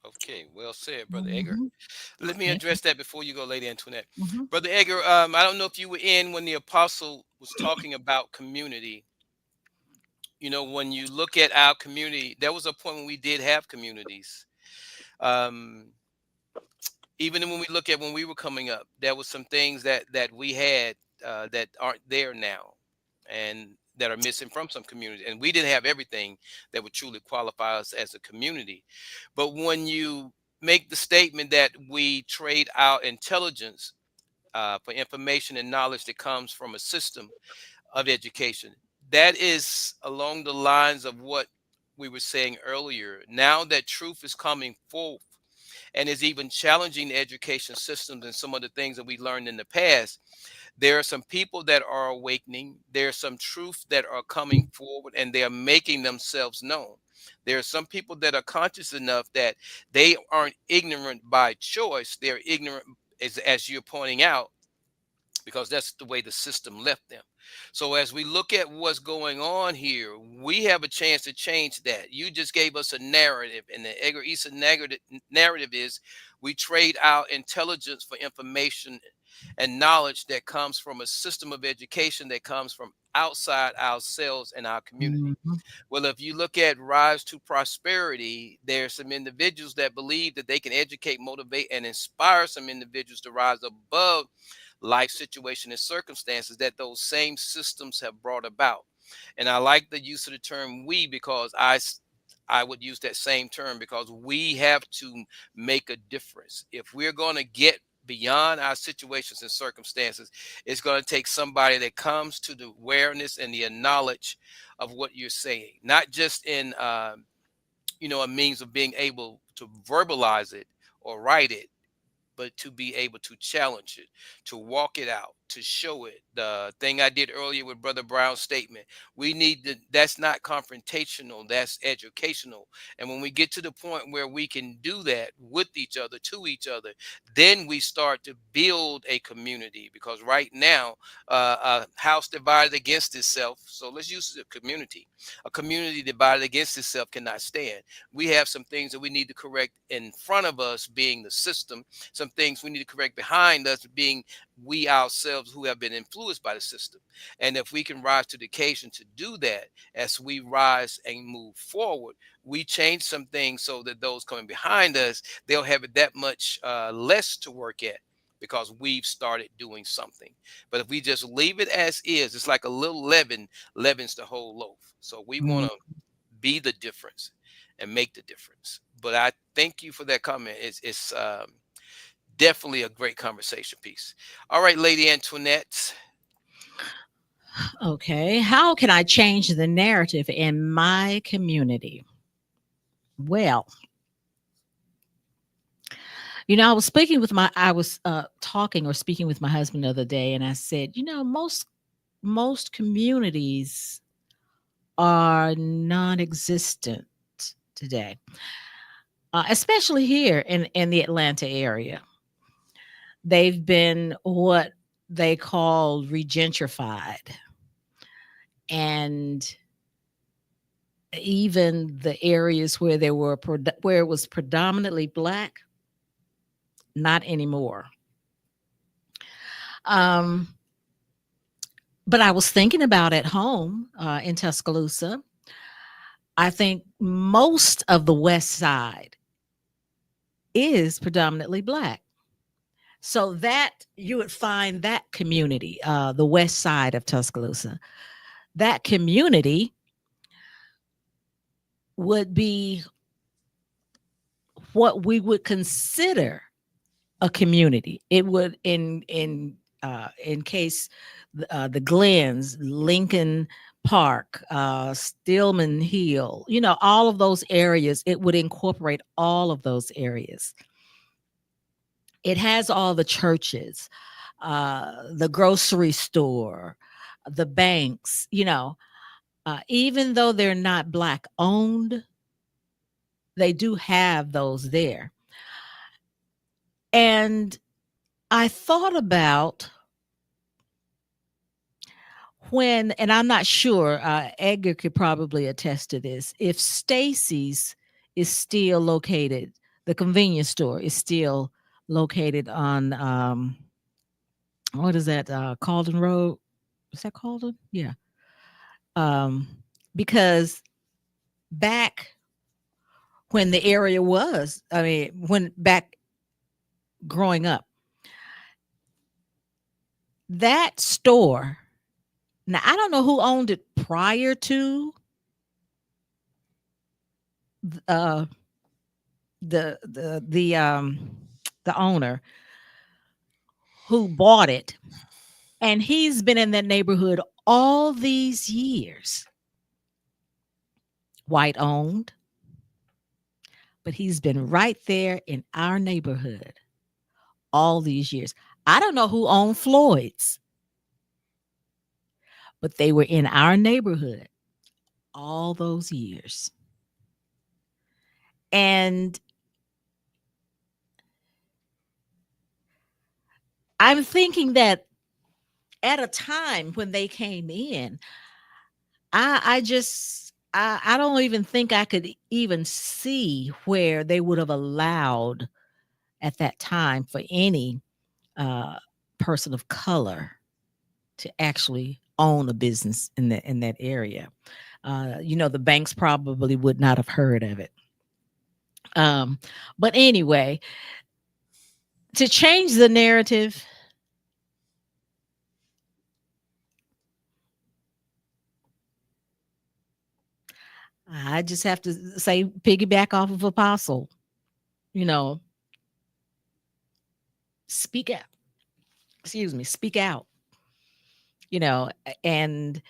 Okay, well said, Brother Edgar. Mhm. Let me Yeah. address that before you go, Lady Antoinette. Mhm. Brother Edgar, I don't know if you were in when the apostle was talking about community. When you look at our community, there was a point when we did have communities. Um, Even when we look at when we were coming up, there was some things that we had that aren't there now, and that are missing from some communities. And we didn't have everything that would truly qualify us as a community. But when you make the statement that we trade our intelligence for information and knowledge that comes from a system of education, that is along the lines of what we were saying earlier. Now that truth is coming forth and is even challenging the education systems and some of the things that we learned in the past, there are some people that are awakening. There's some truth that are coming forward and they are making themselves known. There are some people that are conscious enough that they aren't ignorant by choice. They're ignorant, as you're pointing out, because that's the way the system left them. So as we look at what's going on here, we have a chance to change that. You just gave us a narrative, and the Edgar Eason narrative is we trade our intelligence for information and knowledge that comes from a system of education that comes from outside ourselves and our community. Mhm. Well, if you look at Rise to Prosperity, there's some individuals that believe that they can educate, motivate, and inspire some individuals to rise above life situation and circumstances that those same systems have brought about. And I like the use of the term we, because I would use that same term, because we have to make a difference. If we're going to get beyond our situations and circumstances, it's going to take somebody that comes to the awareness and the knowledge of what you're saying, not just in a means of being able to verbalize it or write it, but to be able to challenge it, to walk it out, to show it. The thing I did earlier with Brother Brown's statement, we need to, that's not confrontational, that's educational. And when we get to the point where we can do that with each other, to each other, then we start to build a community. Because right now, a house divided against itself, so let's use a community. A community divided against itself cannot stand. We have some things that we need to correct in front of us, being the system, some things we need to correct behind us, being we ourselves who have been influenced by the system. And if we can rise to the occasion to do that, as we rise and move forward, we change some things so that those coming behind us, they'll have it that much less to work at, because we've started doing something. But if we just leave it as is, it's like a little leaven leavens the whole loaf. So we want Mm. to be the difference and make the difference. But I thank you for that comment. It's definitely a great conversation piece. All right, Lady Antoinette. Okay. How can I change the narrative in my community? Well, I was talking or speaking with my husband the other day, and I said, most communities are non-existent today, especially here in the Atlanta area. They've been what they call regentrified, and even the areas where where it was predominantly Black, not anymore. Um, but I was thinking about at home in Tuscaloosa. I think most of the West Side is predominantly Black. So that you would find that community, the West Side of Tuscaloosa, that community would be what we would consider a community. It would in case the Glens, Lincoln Park, Stillman Hill, all of those areas, it would incorporate all of those areas. It has all the churches, the grocery store, the banks, even though they're not Black owned, they do have those there. And I thought about and I'm not sure, Edgar could probably attest to this, if Stacy's is still located, the convenience store is still located on, what is that, Calden Road? Is that Calden? Yeah. Because back when the area was, when back growing up, that store, now I don't know who owned it prior to the owner who bought it, and he's been in that neighborhood all these years. White owned, but he's been right there in our neighborhood all these years. I don't know who owned Floyd's, but they were in our neighborhood all those years. And I'm thinking that at a time when they came in, I don't even think I could even see where they would have allowed at that time for any uh, person of color to actually own a business in that area. The banks probably would not have heard of it. Um, but anyway, to change the narrative, I just have to say, piggyback off of Apostle, you know, speak out. Excuse me, speak out, and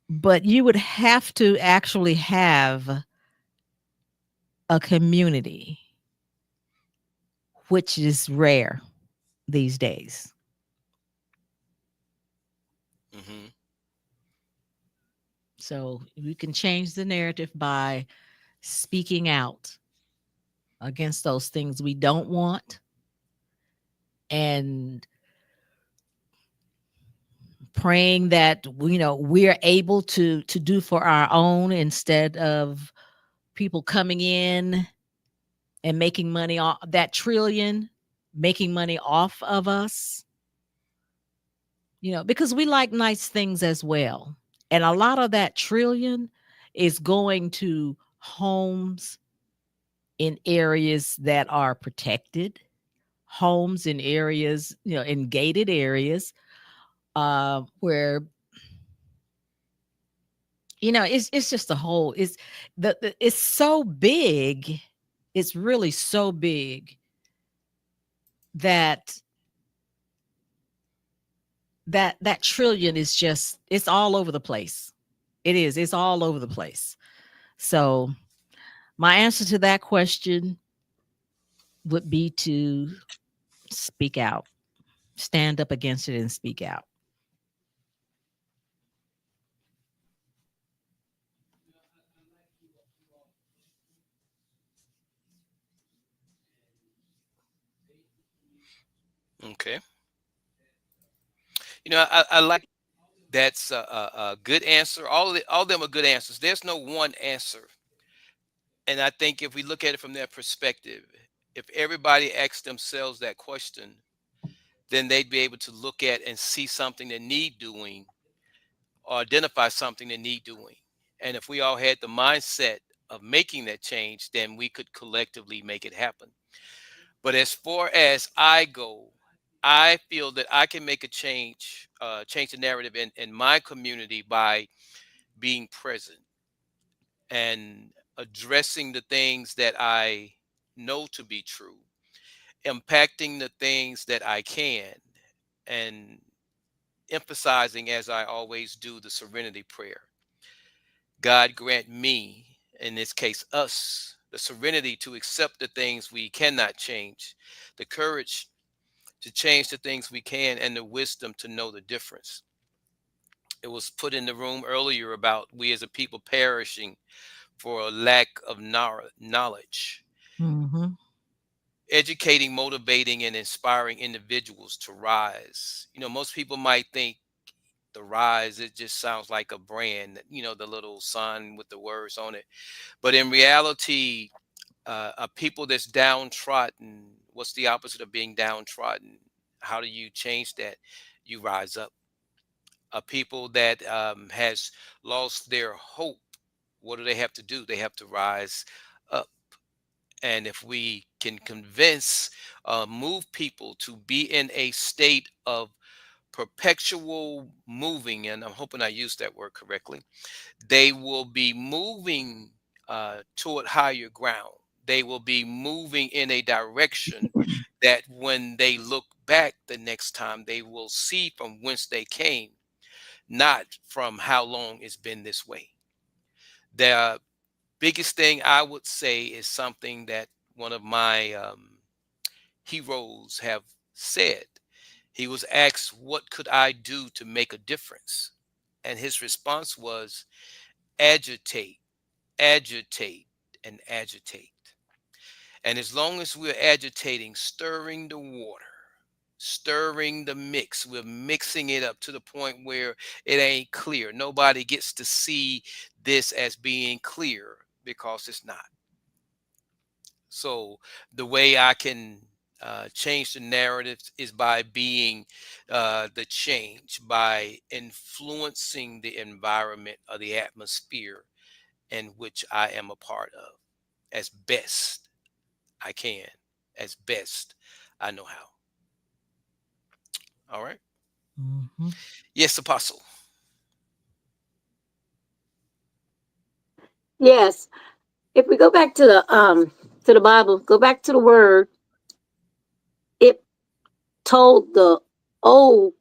but you would have to actually have a community, which is rare these days. Hmm. So we can change the narrative by speaking out against those things we don't want, and praying that we're able to do for our own, instead of people coming in and making money off that trillion, making money off of us, because we like nice things as well. And a lot of that trillion is going to homes in areas that are protected, homes in areas, in gated areas, where it's just a whole, it's so big, it's really so big that that trillion is just, it's all over the place. It's all over the place. So my answer to that question would be to speak out, stand up against it and speak out. Okay. I like that's a good answer. All of them are good answers. There's no one answer. And I think if we look at it from that perspective, if everybody asks themselves that question, then they'd be able to look at and see something that need doing, or identify something that need doing. And if we all had the mindset of making that change, then we could collectively make it happen. But as far as I go, I feel that I can make a change, change the narrative in my community by being present and addressing the things that I know to be true, impacting the things that I can, and emphasizing, as I always do, the serenity prayer. God grant me, in this case, us, the serenity to accept the things we cannot change, the courage to change the things we can, and the wisdom to know the difference. It was put in the room earlier about we as a people perishing for a lack of knowledge. Hmm. Educating, motivating, and inspiring individuals to rise. Most people might think the rise, it just sounds like a brand, the little sign with the words on it. But in reality, a people that's downtrodden, what's the opposite of being downtrodden? How do you change that? You rise up. A people that has lost their hope, what do they have to do? They have to rise up. And if we can convince, move people to be in a state of perpetual moving, and I'm hoping I used that word correctly, they will be moving toward higher ground. They will be moving in a direction that when they look back the next time, they will see from whence they came, not from how long it's been this way. The biggest thing I would say is something that one of my heroes have said. He was asked, "What could I do to make a difference?" And his response was, "Agitate, agitate, and agitate." And as long as we're agitating, stirring the water, stirring the mix. We're mixing it up to the point where it ain't clear. Nobody gets to see this as being clear because it's not. So the way I can change the narrative is by being the change, by influencing the environment or the atmosphere in which I am a part of as best I can, as best I know how. All right. Mhm. Yes, Apostle. Yes. If we go back to the Bible, go back to the word, it told the old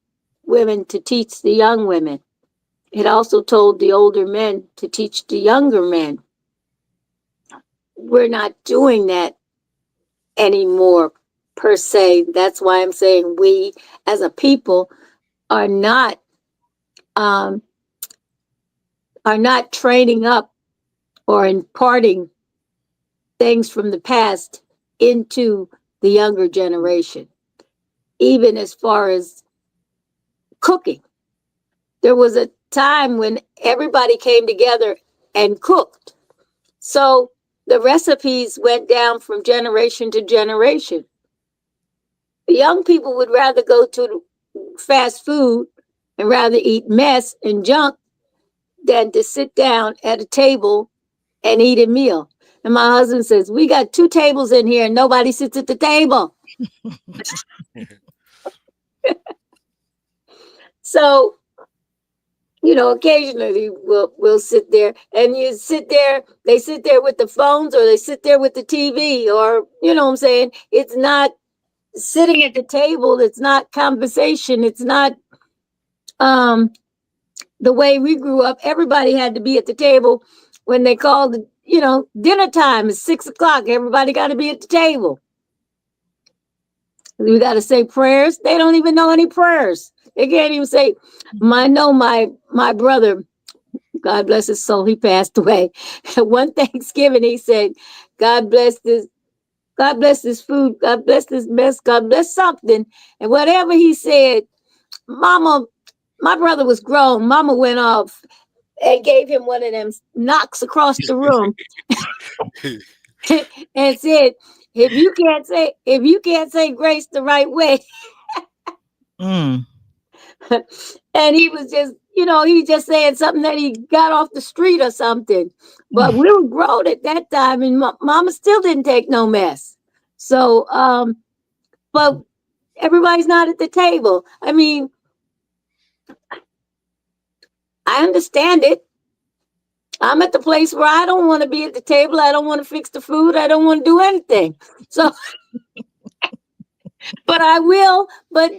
women to teach the young women. It also told the older men to teach the younger men. We're not doing that anymore per se. That's why I'm saying we as a people are not um, are not training up or imparting things from the past into the younger generation. Even as far as cooking, there was a time when everybody came together and cooked. So the recipes went down from generation to generation. The young people would rather go to fast food and rather eat mess and junk than to sit down at a table and eat a meal. And my husband says, we got 2 tables in here and nobody sits at the table. So, occasionally we'll sit there and you sit there, they sit there with the phones or they sit there with the TV or, what I'm saying? It's not sitting at the table. It's not conversation. It's not um, the way we grew up. Everybody had to be at the table when they called, dinner time is 6 o'clock. Everybody got to be at the table. We got to say prayers. They don't even know any prayers. They can't even say. I know my brother, God bless his soul, he passed away. One Thanksgiving, he said, God bless this. God bless this food. God bless this mess. God bless something. And whatever he said, Mama, my brother was grown. Mama went off and gave him one of them knocks across the room and said, if you can't say grace the right way, Mm. and he was just, he just saying something that he got off the street or something. But we were grown at that time, and Mama still didn't take no mess. So, but everybody's not at the table. I mean, I understand it. I'm at the place where I don't want to be at the table. I don't want to fix the food. I don't want to do anything. So, but I will. But,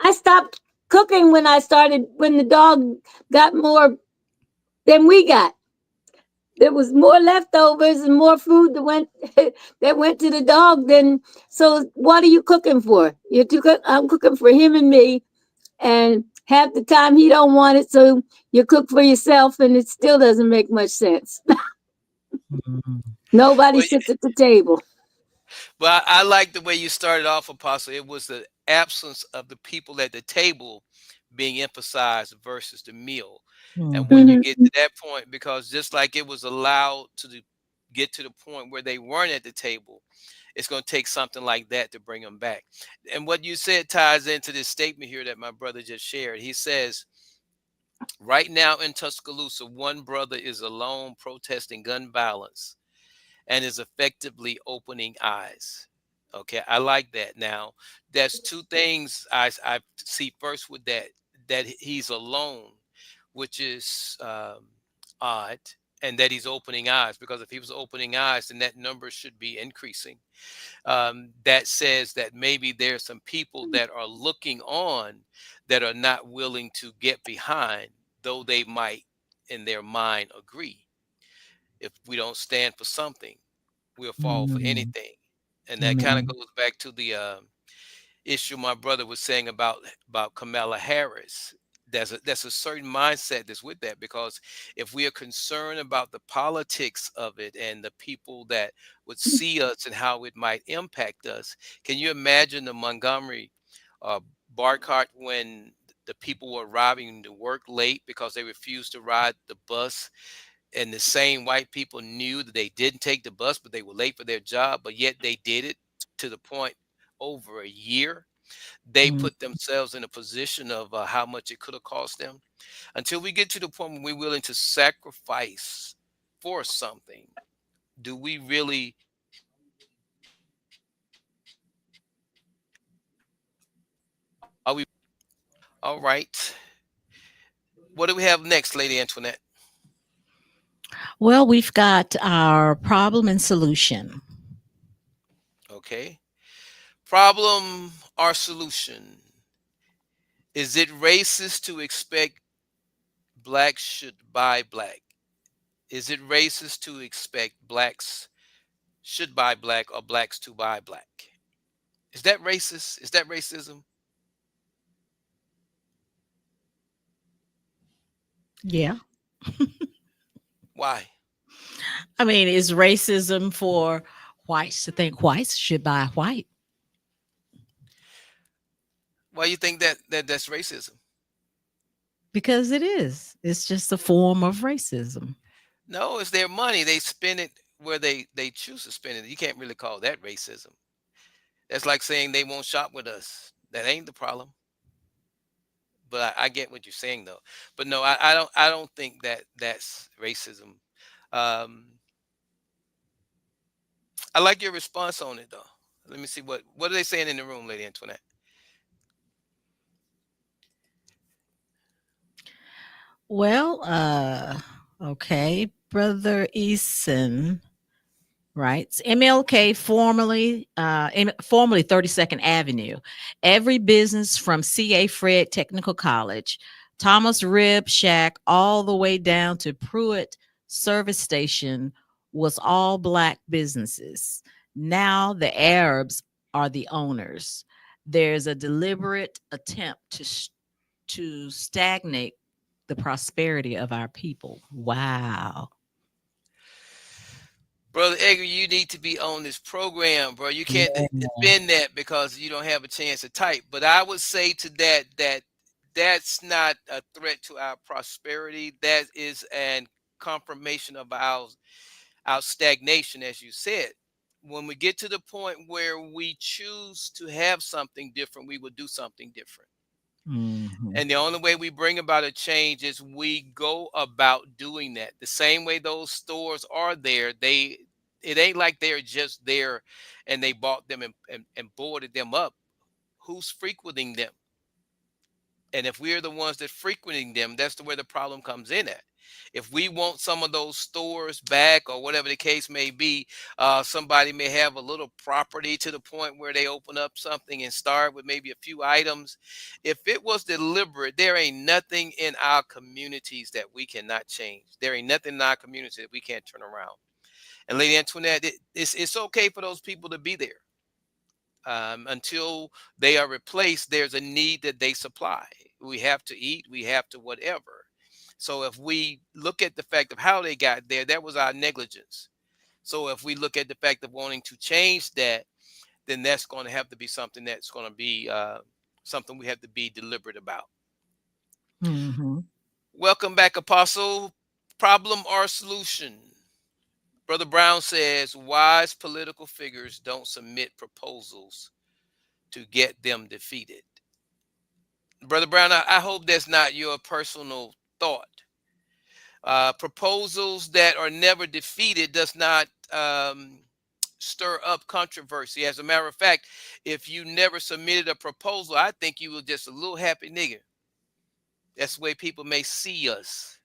I stopped cooking when the dog got more than we got. There was more leftovers and more food that went that went to the dog than. So what are you cooking for? I'm cooking for him and me, and half the time he don't want it, so you cook for yourself, and it still doesn't make much sense. Nobody Well, sits at the table. well, I like the way you started off, Apostle. It was the absence of the people at the table being emphasized versus the meal. And when you Mhm. get to that point, because just like it was allowed to get to the point where they weren't at the table, it's going to take something like that to bring them back. And what you said ties into this statement here that my brother just shared. He says, right now in Tuscaloosa, one brother is alone protesting gun violence and is effectively opening eyes. Okay, I like that. Now, there's two things I see first with that he's alone, which is odd, and that he's opening eyes, because if he was opening eyes, then that number should be increasing. That says that maybe there's some people that are looking on that are not willing to get behind, though they might in their mind agree. If we don't stand for something, we'll fall for Mm. anything. And that kind of Amen. goes back to the issue my brother was saying about Kamala Harris. That's a certain mindset that's with that, because if we are concerned about the politics of it and the people that would see us and how it might impact us, can you imagine the Montgomery uh, Barcart when the people were arriving to work late because they refused to ride the bus, and the same white people knew that they didn't take the bus, but they were late for their job, but yet they did it to the point over a year. They Mm. put themselves in a position of how much it could have cost them. Until we get to the point when we're willing to sacrifice for something, do we really are we all right? What do we have next, Lady Antoinette? Well, we've got our problem and solution. Okay. Problem or solution? Is it racist to expect blacks should buy black? Is it racist to expect blacks should buy black or blacks to buy black? Is that racist? Is that racism? Yeah. Why? I mean, is racism for whites to think whites should buy white? Why you think that's racism? Because it is. It's just a form of racism. No, it's their money. They spend it where they choose to spend it. You can't really call that racism. That's like saying they won't shop with us. That ain't the problem. But I get what you're saying though. But no, I don't think that that's racism. Um, I like your response on it though. Let me see what are they saying in the room, Lady Antoinette? Well, okay, Brother Eason writes MLK formerly 32nd Avenue. Every business from CA Fred Technical College, Thomas Rib Shack, all the way down to Pruitt Service Station was all black businesses. Now the Arabs are the owners. There's a deliberate attempt to stagnate the prosperity of our people. Wow. Brother Edgar, you need to be on this program, bro. You can't Yeah. defend that because you don't have a chance to type. But I would say to that that's not a threat to our prosperity. That is an confirmation of our stagnation, as you said. When we get to the point where we choose to have something different, we will do something different. Mhm. And the only way we bring about a change is we go about doing that. The same way those stores are there, it ain't like they're just there and they bought them and boarded them up. Who's frequenting them? And if we're the ones that frequenting them, that's where the problem comes in at. If we want some of those stores back or whatever the case may be, somebody may have a little property to the point where they open up something and start with maybe a few items. If it was deliberate, there ain't nothing in our communities that we cannot change. There ain't nothing in our community that we can't turn around. And Lady Antoinette, it's okay for those people to be there. Until they are replaced, there's a need that they supply. We have to eat, we have to whatever. So if we look at the fact of how they got there, that was our negligence. So if we look at the fact of wanting to change that, then that's going to have to be something that's going to be something we have to be deliberate about. Mhm. Welcome back, Apostle. Problem or solution? Brother Brown says wise political figures don't submit proposals to get them defeated. Brother Brown, I hope that's not your personal thought. Proposals that are never defeated does not stir up controversy. As a matter of fact, if you never submitted a proposal, I think you were just a little happy nigger. That's the way people may see us.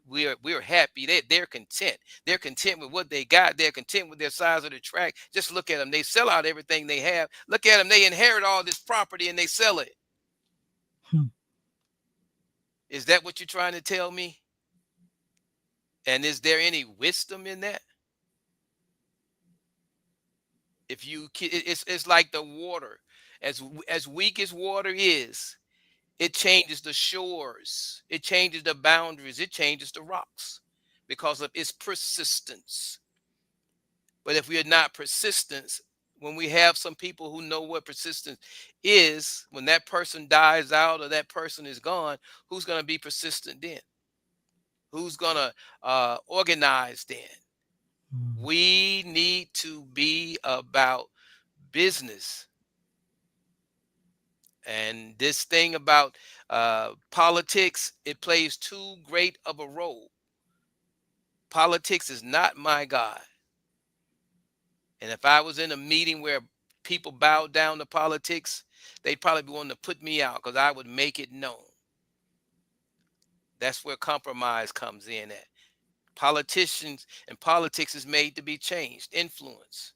We're happy. They're content. They're content with what they got. They're content with their size of the track. Just look at them. They sell out everything they have. Look at them. They inherit all this property and they sell it. Hmm. Is that what you're trying to tell me? And is there any wisdom in that? If you, it's like the water. As weak as water is, It changes the shores. It changes the boundaries. It changes the rocks because of its persistence. But if we are not persistent, when we have some people who know what persistence is, when that person dies out or that person is gone, who's going to be persistent then? Who's going to organize then? We need to be about business. And this thing about politics, it plays too great of a role. Politics is not my God. And if I was in a meeting where people bowed down to politics, they'd probably be wanting to put me out because I would make it known. That's where compromise comes in at. Politicians and politics is made to be changed, influenced.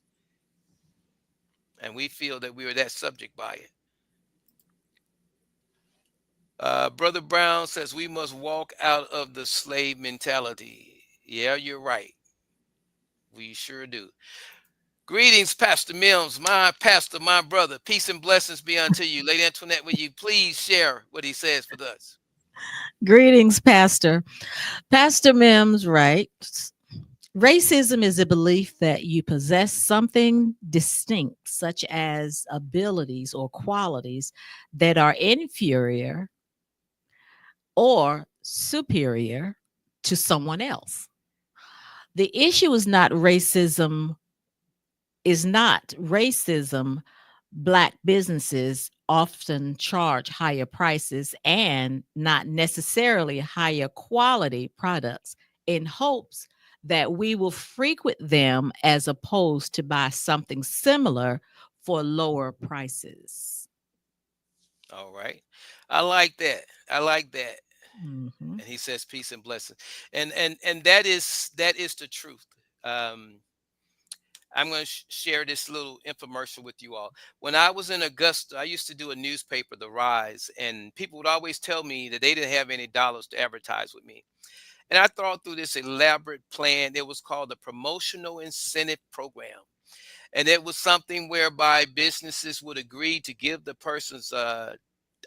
And we feel that we are that subject by it. Brother Brown says we must walk out of the slave mentality. Yeah, you're right. We sure do. Greetings, Pastor Mills, my pastor, my brother. Peace and blessings be unto you. Lady Antoinette, will you please share what he says with us? Greetings, Pastor. Pastor Mims writes, racism is a belief that you possess something distinct, such as abilities or qualities that are inferior or superior to someone else. The issue is not racism. Black businesses often charge higher prices and not necessarily higher quality products in hopes that we will frequent them as opposed to buy something similar for lower prices. All right. I like that. Mhm. And he says peace and blessings. And that is the truth. I'm going to share this little infomercial with you all. When I was in Augusta, I used to do a newspaper, The Rise, and people would always tell me that they didn't have any dollars to advertise with me. And I thought through this elaborate plan. It was called the Promotional Incentive Program. And it was something whereby businesses would agree to give the person's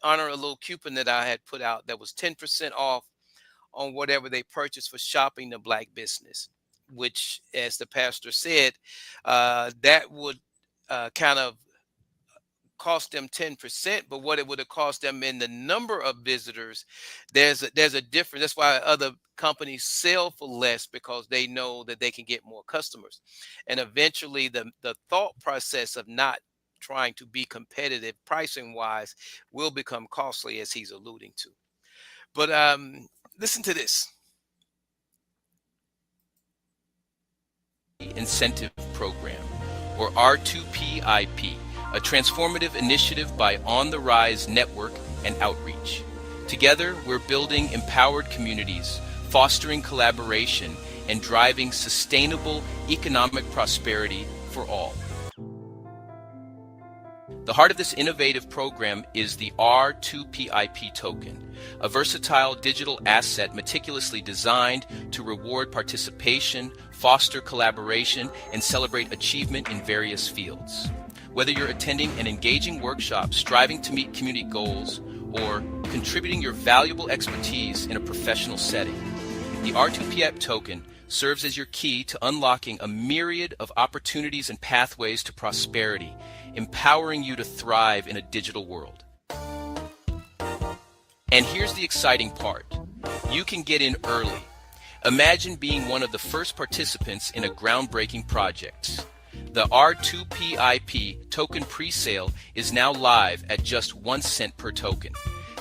honor a little coupon that I had put out that was 10% off on whatever they purchased for shopping the Black business, which, as the pastor said, that would kind of cost them 10%, but what it would have cost them in the number of visitors, there's a difference. That's why other companies sell for less, because they know that they can get more customers. And eventually the thought process of not trying to be competitive pricing wise will become costly, as he's alluding to. But listen to this. Incentive Program, or R2PIP, a transformative initiative by On the Rise Network and Outreach. Together, we're building empowered communities, fostering collaboration, and driving sustainable economic prosperity for all. The heart of this innovative program is the R2PIP token, a versatile digital asset meticulously designed to reward participation, foster collaboration, and celebrate achievement in various fields. Whether you're attending an engaging workshop, striving to meet community goals, or contributing your valuable expertise in a professional setting, the R2PIP token serves as your key to unlocking a myriad of opportunities and pathways to prosperity, empowering you to thrive in a digital world. And here's the exciting part. You can get in early. Imagine being one of the first participants in a groundbreaking project. The R2PIP token presale is now live at just 1 cent per token.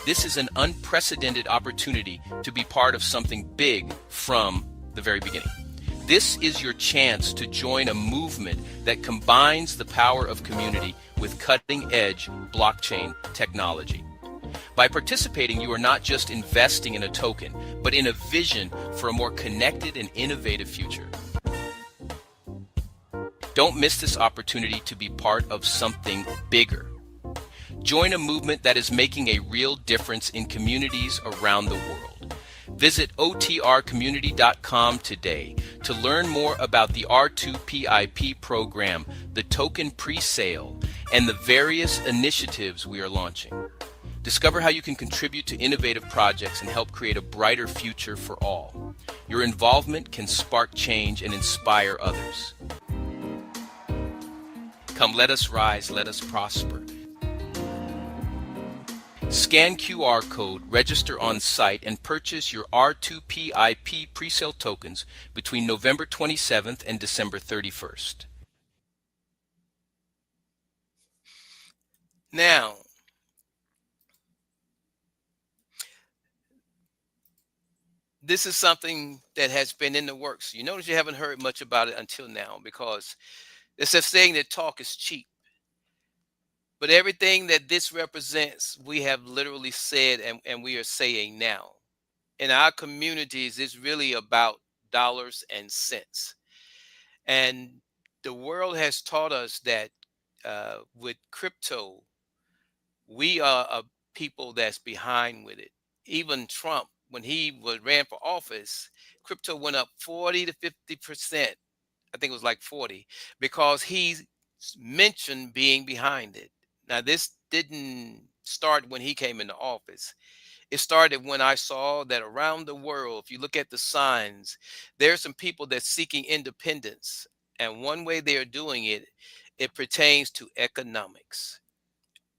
This is an unprecedented opportunity to be part of something big from the very beginning. This is your chance to join a movement that combines the power of community with cutting-edge blockchain technology. By participating, you are not just investing in a token, but in a vision for a more connected and innovative future. Don't miss this opportunity to be part of something bigger. Join a movement that is making a real difference in communities around the world. Visit otrcommunity.com today to learn more about the R2PIP program, the token presale, and the various initiatives we are launching. Discover how you can contribute to innovative projects and help create a brighter future for all. Your involvement can spark change and inspire others. Come, let us rise, let us prosper. Scan QR code, register on site, and purchase your R2PIP presale tokens between November 27th and December 31st. Now, this is something that has been in the works. You notice you haven't heard much about it until now because it's a saying that talk is cheap. But everything that this represents, we have literally said and we are saying now. In our communities, it's really about dollars and cents. And the world has taught us that with crypto, we are a people that's behind with it. Even Trump, when he ran for office, crypto went up 40 to 50%. I think it was like 40 because he mentioned being behind it. Now, this didn't start when he came into office. It started when I saw that around the world, if you look at the signs, there are some people that's seeking independence. And one way they are doing it, it pertains to economics.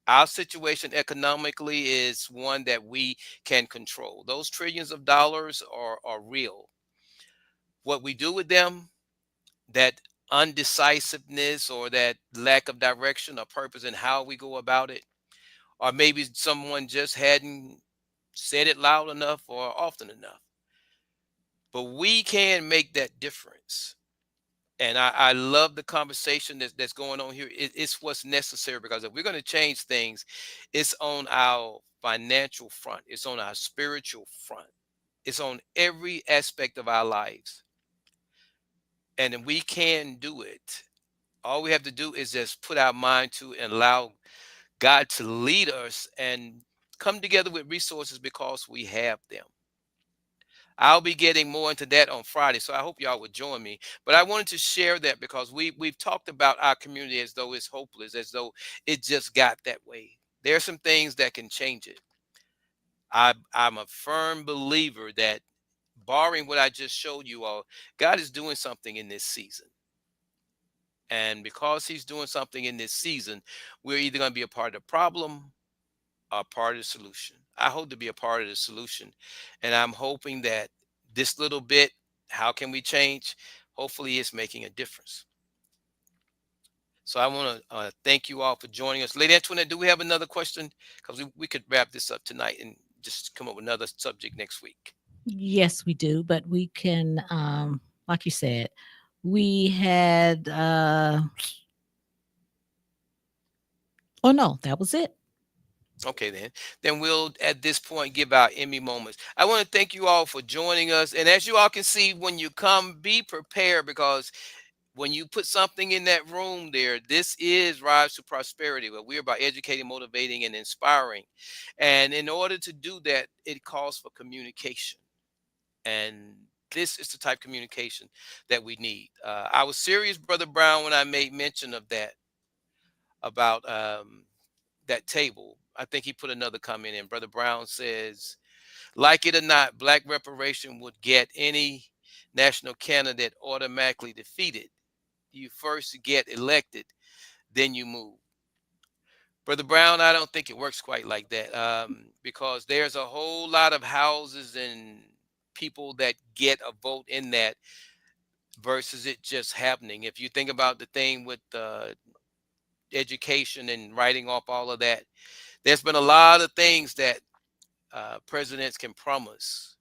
Our situation economically is one that we can control. Those trillions of dollars are real. What we do with them, that undecisiveness or that lack of direction or purpose in how we go about it, or maybe someone just hadn't said it loud enough or often enough. But we can make that difference. And I love the conversation that's going on here. It's what's necessary because if we're going to change things, it's on our financial front, it's on our spiritual front, it's on every aspect of our lives. And we can do it. All we have to do is just put our mind to and allow God to lead us and come together with resources because we have them. I'll be getting more into that on Friday, so I hope y'all would join me. But I wanted to share that because we've talked about our community as though it's hopeless, as though it just got that way. There are some things that can change it. I'm a firm believer that, barring what I just showed you all, God is doing something in this season. And because he's doing something in this season, we're either going to be a part of the problem or a part of the solution. I hope to be a part of the solution. And I'm hoping that this little bit, how can we change? Hopefully it's making a difference. So I want to thank you all for joining us. Lady Antoinette, do we have another question? Because we could wrap this up tonight and just come up with another subject next week. Yes, we do, but we can, like you said, we had, oh no, that was it. Okay, then we'll at this point give our Emmy moments. I want to thank you all for joining us. And as you all can see, when you come, be prepared because when you put something in that room there, this is Rise to Prosperity, where we're about educating, motivating, and inspiring. And in order to do that, it calls for communication. And this is the type of communication that we need. I was serious, Brother Brown, when I made mention of that, about that table. I think he put another comment in. Brother Brown says, like it or not, black reparation would get any national candidate automatically defeated. You first get elected, then you move. Brother Brown, I don't think it works quite like that because there's a whole lot of houses and people that get a vote in that versus it just happening. If you think about the thing with education and writing off all of that, there's been a lot of things that presidents can promise,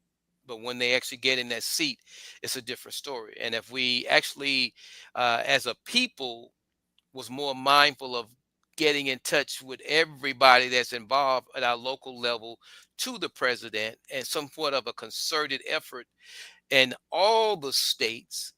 but when they actually get in that seat, it's a different story. And if we actually, as a people, was more mindful of getting in touch with everybody that's involved at our local level to the president and somewhat of a concerted effort in all the states,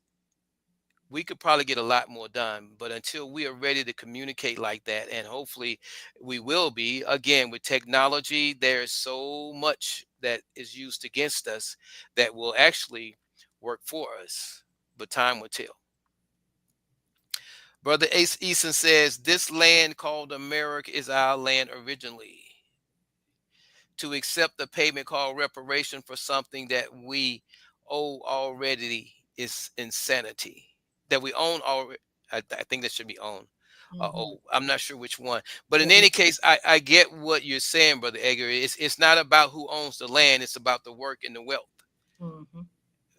we could probably get a lot more done. But until we are ready to communicate like that, and hopefully we will be, again, with technology, there's so much that is used against us that will actually work for us, but time will tell. Brother Ace Eason says, this land called America is our land originally. to accept the payment called reparation for something that we owe already is insanity. That we own already. I think that should be owned. Mhm. Oh, I'm not sure which one. But in Yeah. any case, I get what you're saying, Brother Edgar. It's not about who owns the land, it's about the work and the wealth. Mhm.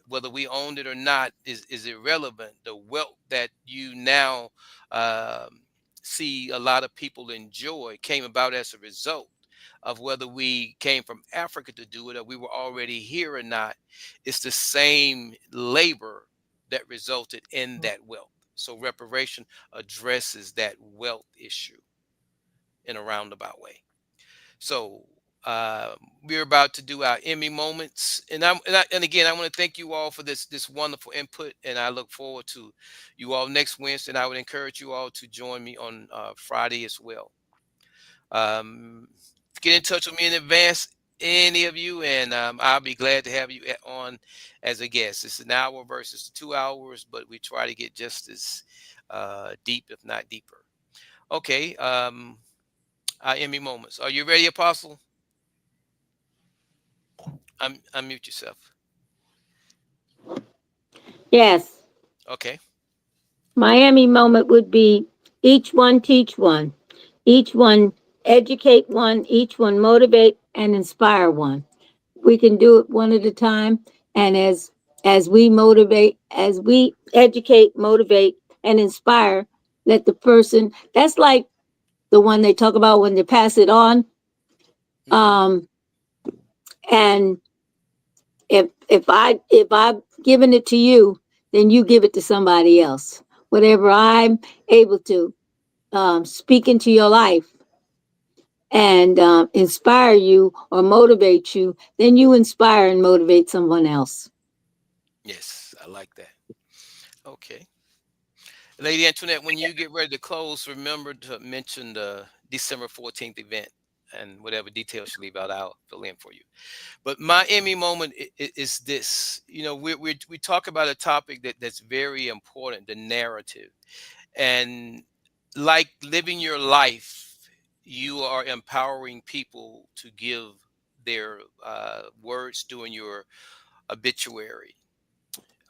Whether we owned it or not is irrelevant. The wealth that you now um, see a lot of people enjoy came about as a result of whether we came from Africa to do it or we were already here or not. It's the same labor that resulted in Mhm. that wealth. So reparation addresses that wealth issue in a roundabout way. So uh, we're about to do our Emmy moments, and again, I want to thank you all for this wonderful input, and I look forward to you all next Wednesday. And I would encourage you all to join me on Friday as well. Um, get in touch with me in advance, any of you, and I'll be glad to have you on as a guest. It's an hour versus 2 hours, but we try to get just as deep, if not deeper. Okay. Our Emmy moments. Are you ready, Apostle? Unmute yourself. Yes. Okay. Miami moment would be each one teach one, each one educate one, each one motivate and inspire one. We can do it one at a time, and as we motivate, as we educate, motivate and inspire, let the person, that's like the one they talk about when they pass it on. Hmm. Um and if I've given it to you, then you give it to somebody else. Whatever I'm able to speak into your life and inspire you or motivate you, then you inspire and motivate someone else. Yes, I like that. Okay. Lady Antoinette, when you get ready to close, remember to mention the December 14th event and whatever details you leave out, I'll fill in for you. But my Emmy moment is this. You know, we talk about a topic that's very important, the narrative. And like living your life, you are empowering people to give their words during your obituary,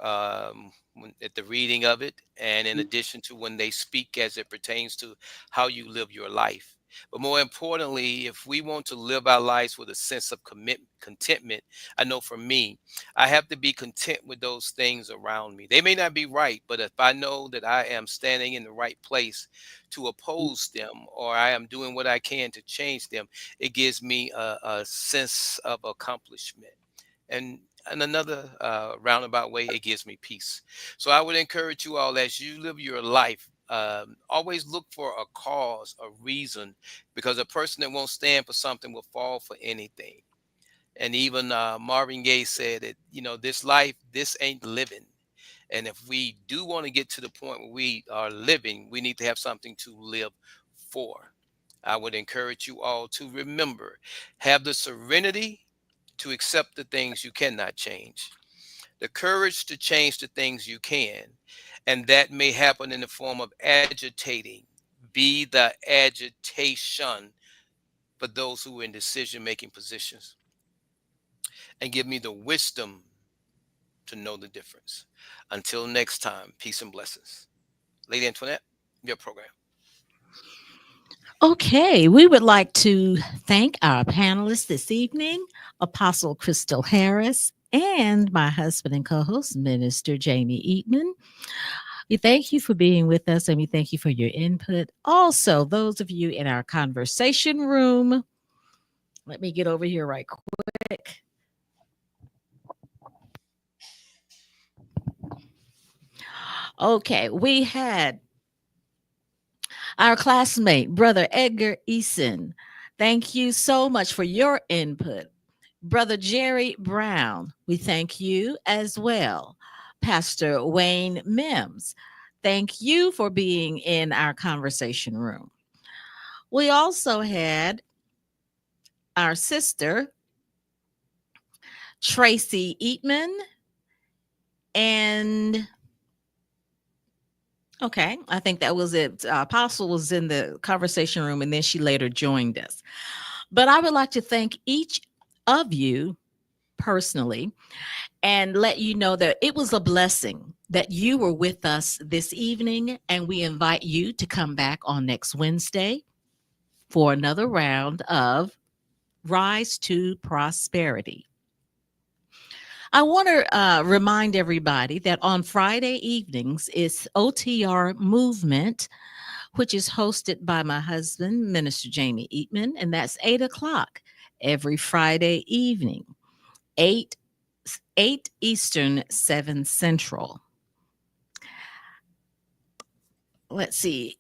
at the reading of it, and in addition to when they speak as it pertains to how you live your life. But more importantly, if we want to live our lives with a sense of contentment, I know for me, I have to be content with those things around me. They may not be right, but if I know that I am standing in the right place to oppose them, or I am doing what I can to change them, it gives me a sense of accomplishment. And in another roundabout way, it gives me peace. So I would encourage you all as you live your life, always look for a cause, a reason, because a person that won't stand for something will fall for anything. And even Marvin Gaye said that, you know, this life, this ain't living. And if we do want to get to the point where we are living, we need to have something to live for. I would encourage you all to remember, have the serenity to accept the things you cannot change, the courage to change the things you can, and that may happen in the form of agitating. Be the agitation for those who are in decision making positions, and give me the wisdom to know the difference. Until next time, peace and blessings. Lady Antoinette, your program. Okay, we would like to thank our panelists this evening, Apostle Crystal Harris and my husband and co host, Minister Jamie Eatman. We thank you for being with us and we thank you for your input. Also, those of you in our conversation room, let me get over here right quick. Okay, we had our classmate, Brother Edgar Eason. Thank you so much for your input. Brother Jerry Brown, we thank you as well. Pastor Wayne Mims, thank you for being in our conversation room. We also had our sister, Tracy Eatman, and okay, I think that was it. Apostle was in the conversation room and then she later joined us. But I would like to thank each of you personally and let you know that it was a blessing that you were with us this evening. And we invite you to come back on next Wednesday for another round of Rise to Prosperity. I want to remind everybody that on Friday evenings is OTR Movement, which is hosted by my husband, Minister Jamie Eatman, and that's 8 o'clock every Friday evening, 8 Eastern, 7 Central. Let's see.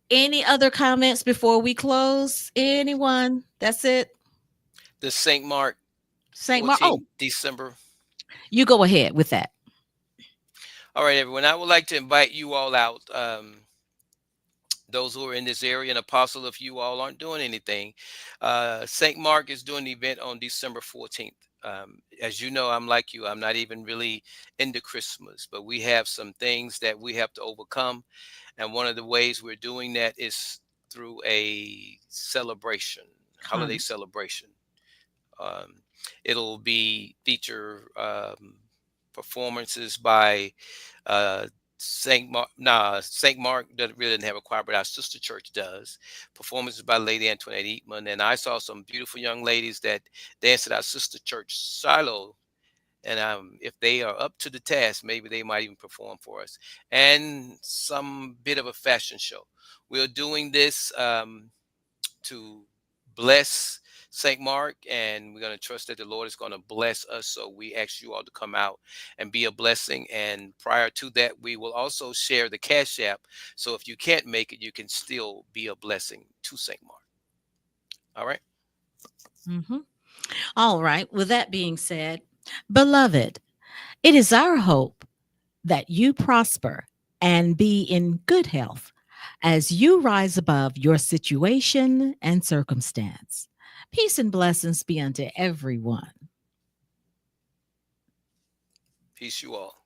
Any other comments before we close? Anyone? That's it. The St. Mark, St. Mark. Oh, December. you go ahead with that. All right, everyone. I would like to invite you all out. Those who are in this area, and Apostle, if you all aren't doing anything, St. Mark is doing the event on December 14th. As you know, I'm like you. I'm not even really into Christmas, but we have some things that we have to overcome. And one of the ways we're doing that is through a celebration, holiday celebration. It'll be feature performances by St. Mark. St. Mark really doesn't have a choir, but our sister church does. Performances by Lady Antoinette Eatman. And I saw some beautiful young ladies that danced at our sister church, Shiloh. And if they are up to the task, maybe they might even perform for us. And some bit of a fashion show. We're doing this to bless St. Mark, and we're going to trust that the Lord is going to bless us. So we ask you all to come out and be a blessing. And prior to that, we will also share the Cash App. So if you can't make it, you can still be a blessing to St. Mark. All right. Mm-hmm. All right. With that being said, beloved, it is our hope that you prosper and be in good health as you rise above your situation and circumstance. Peace and blessings be unto everyone. Peace, you all.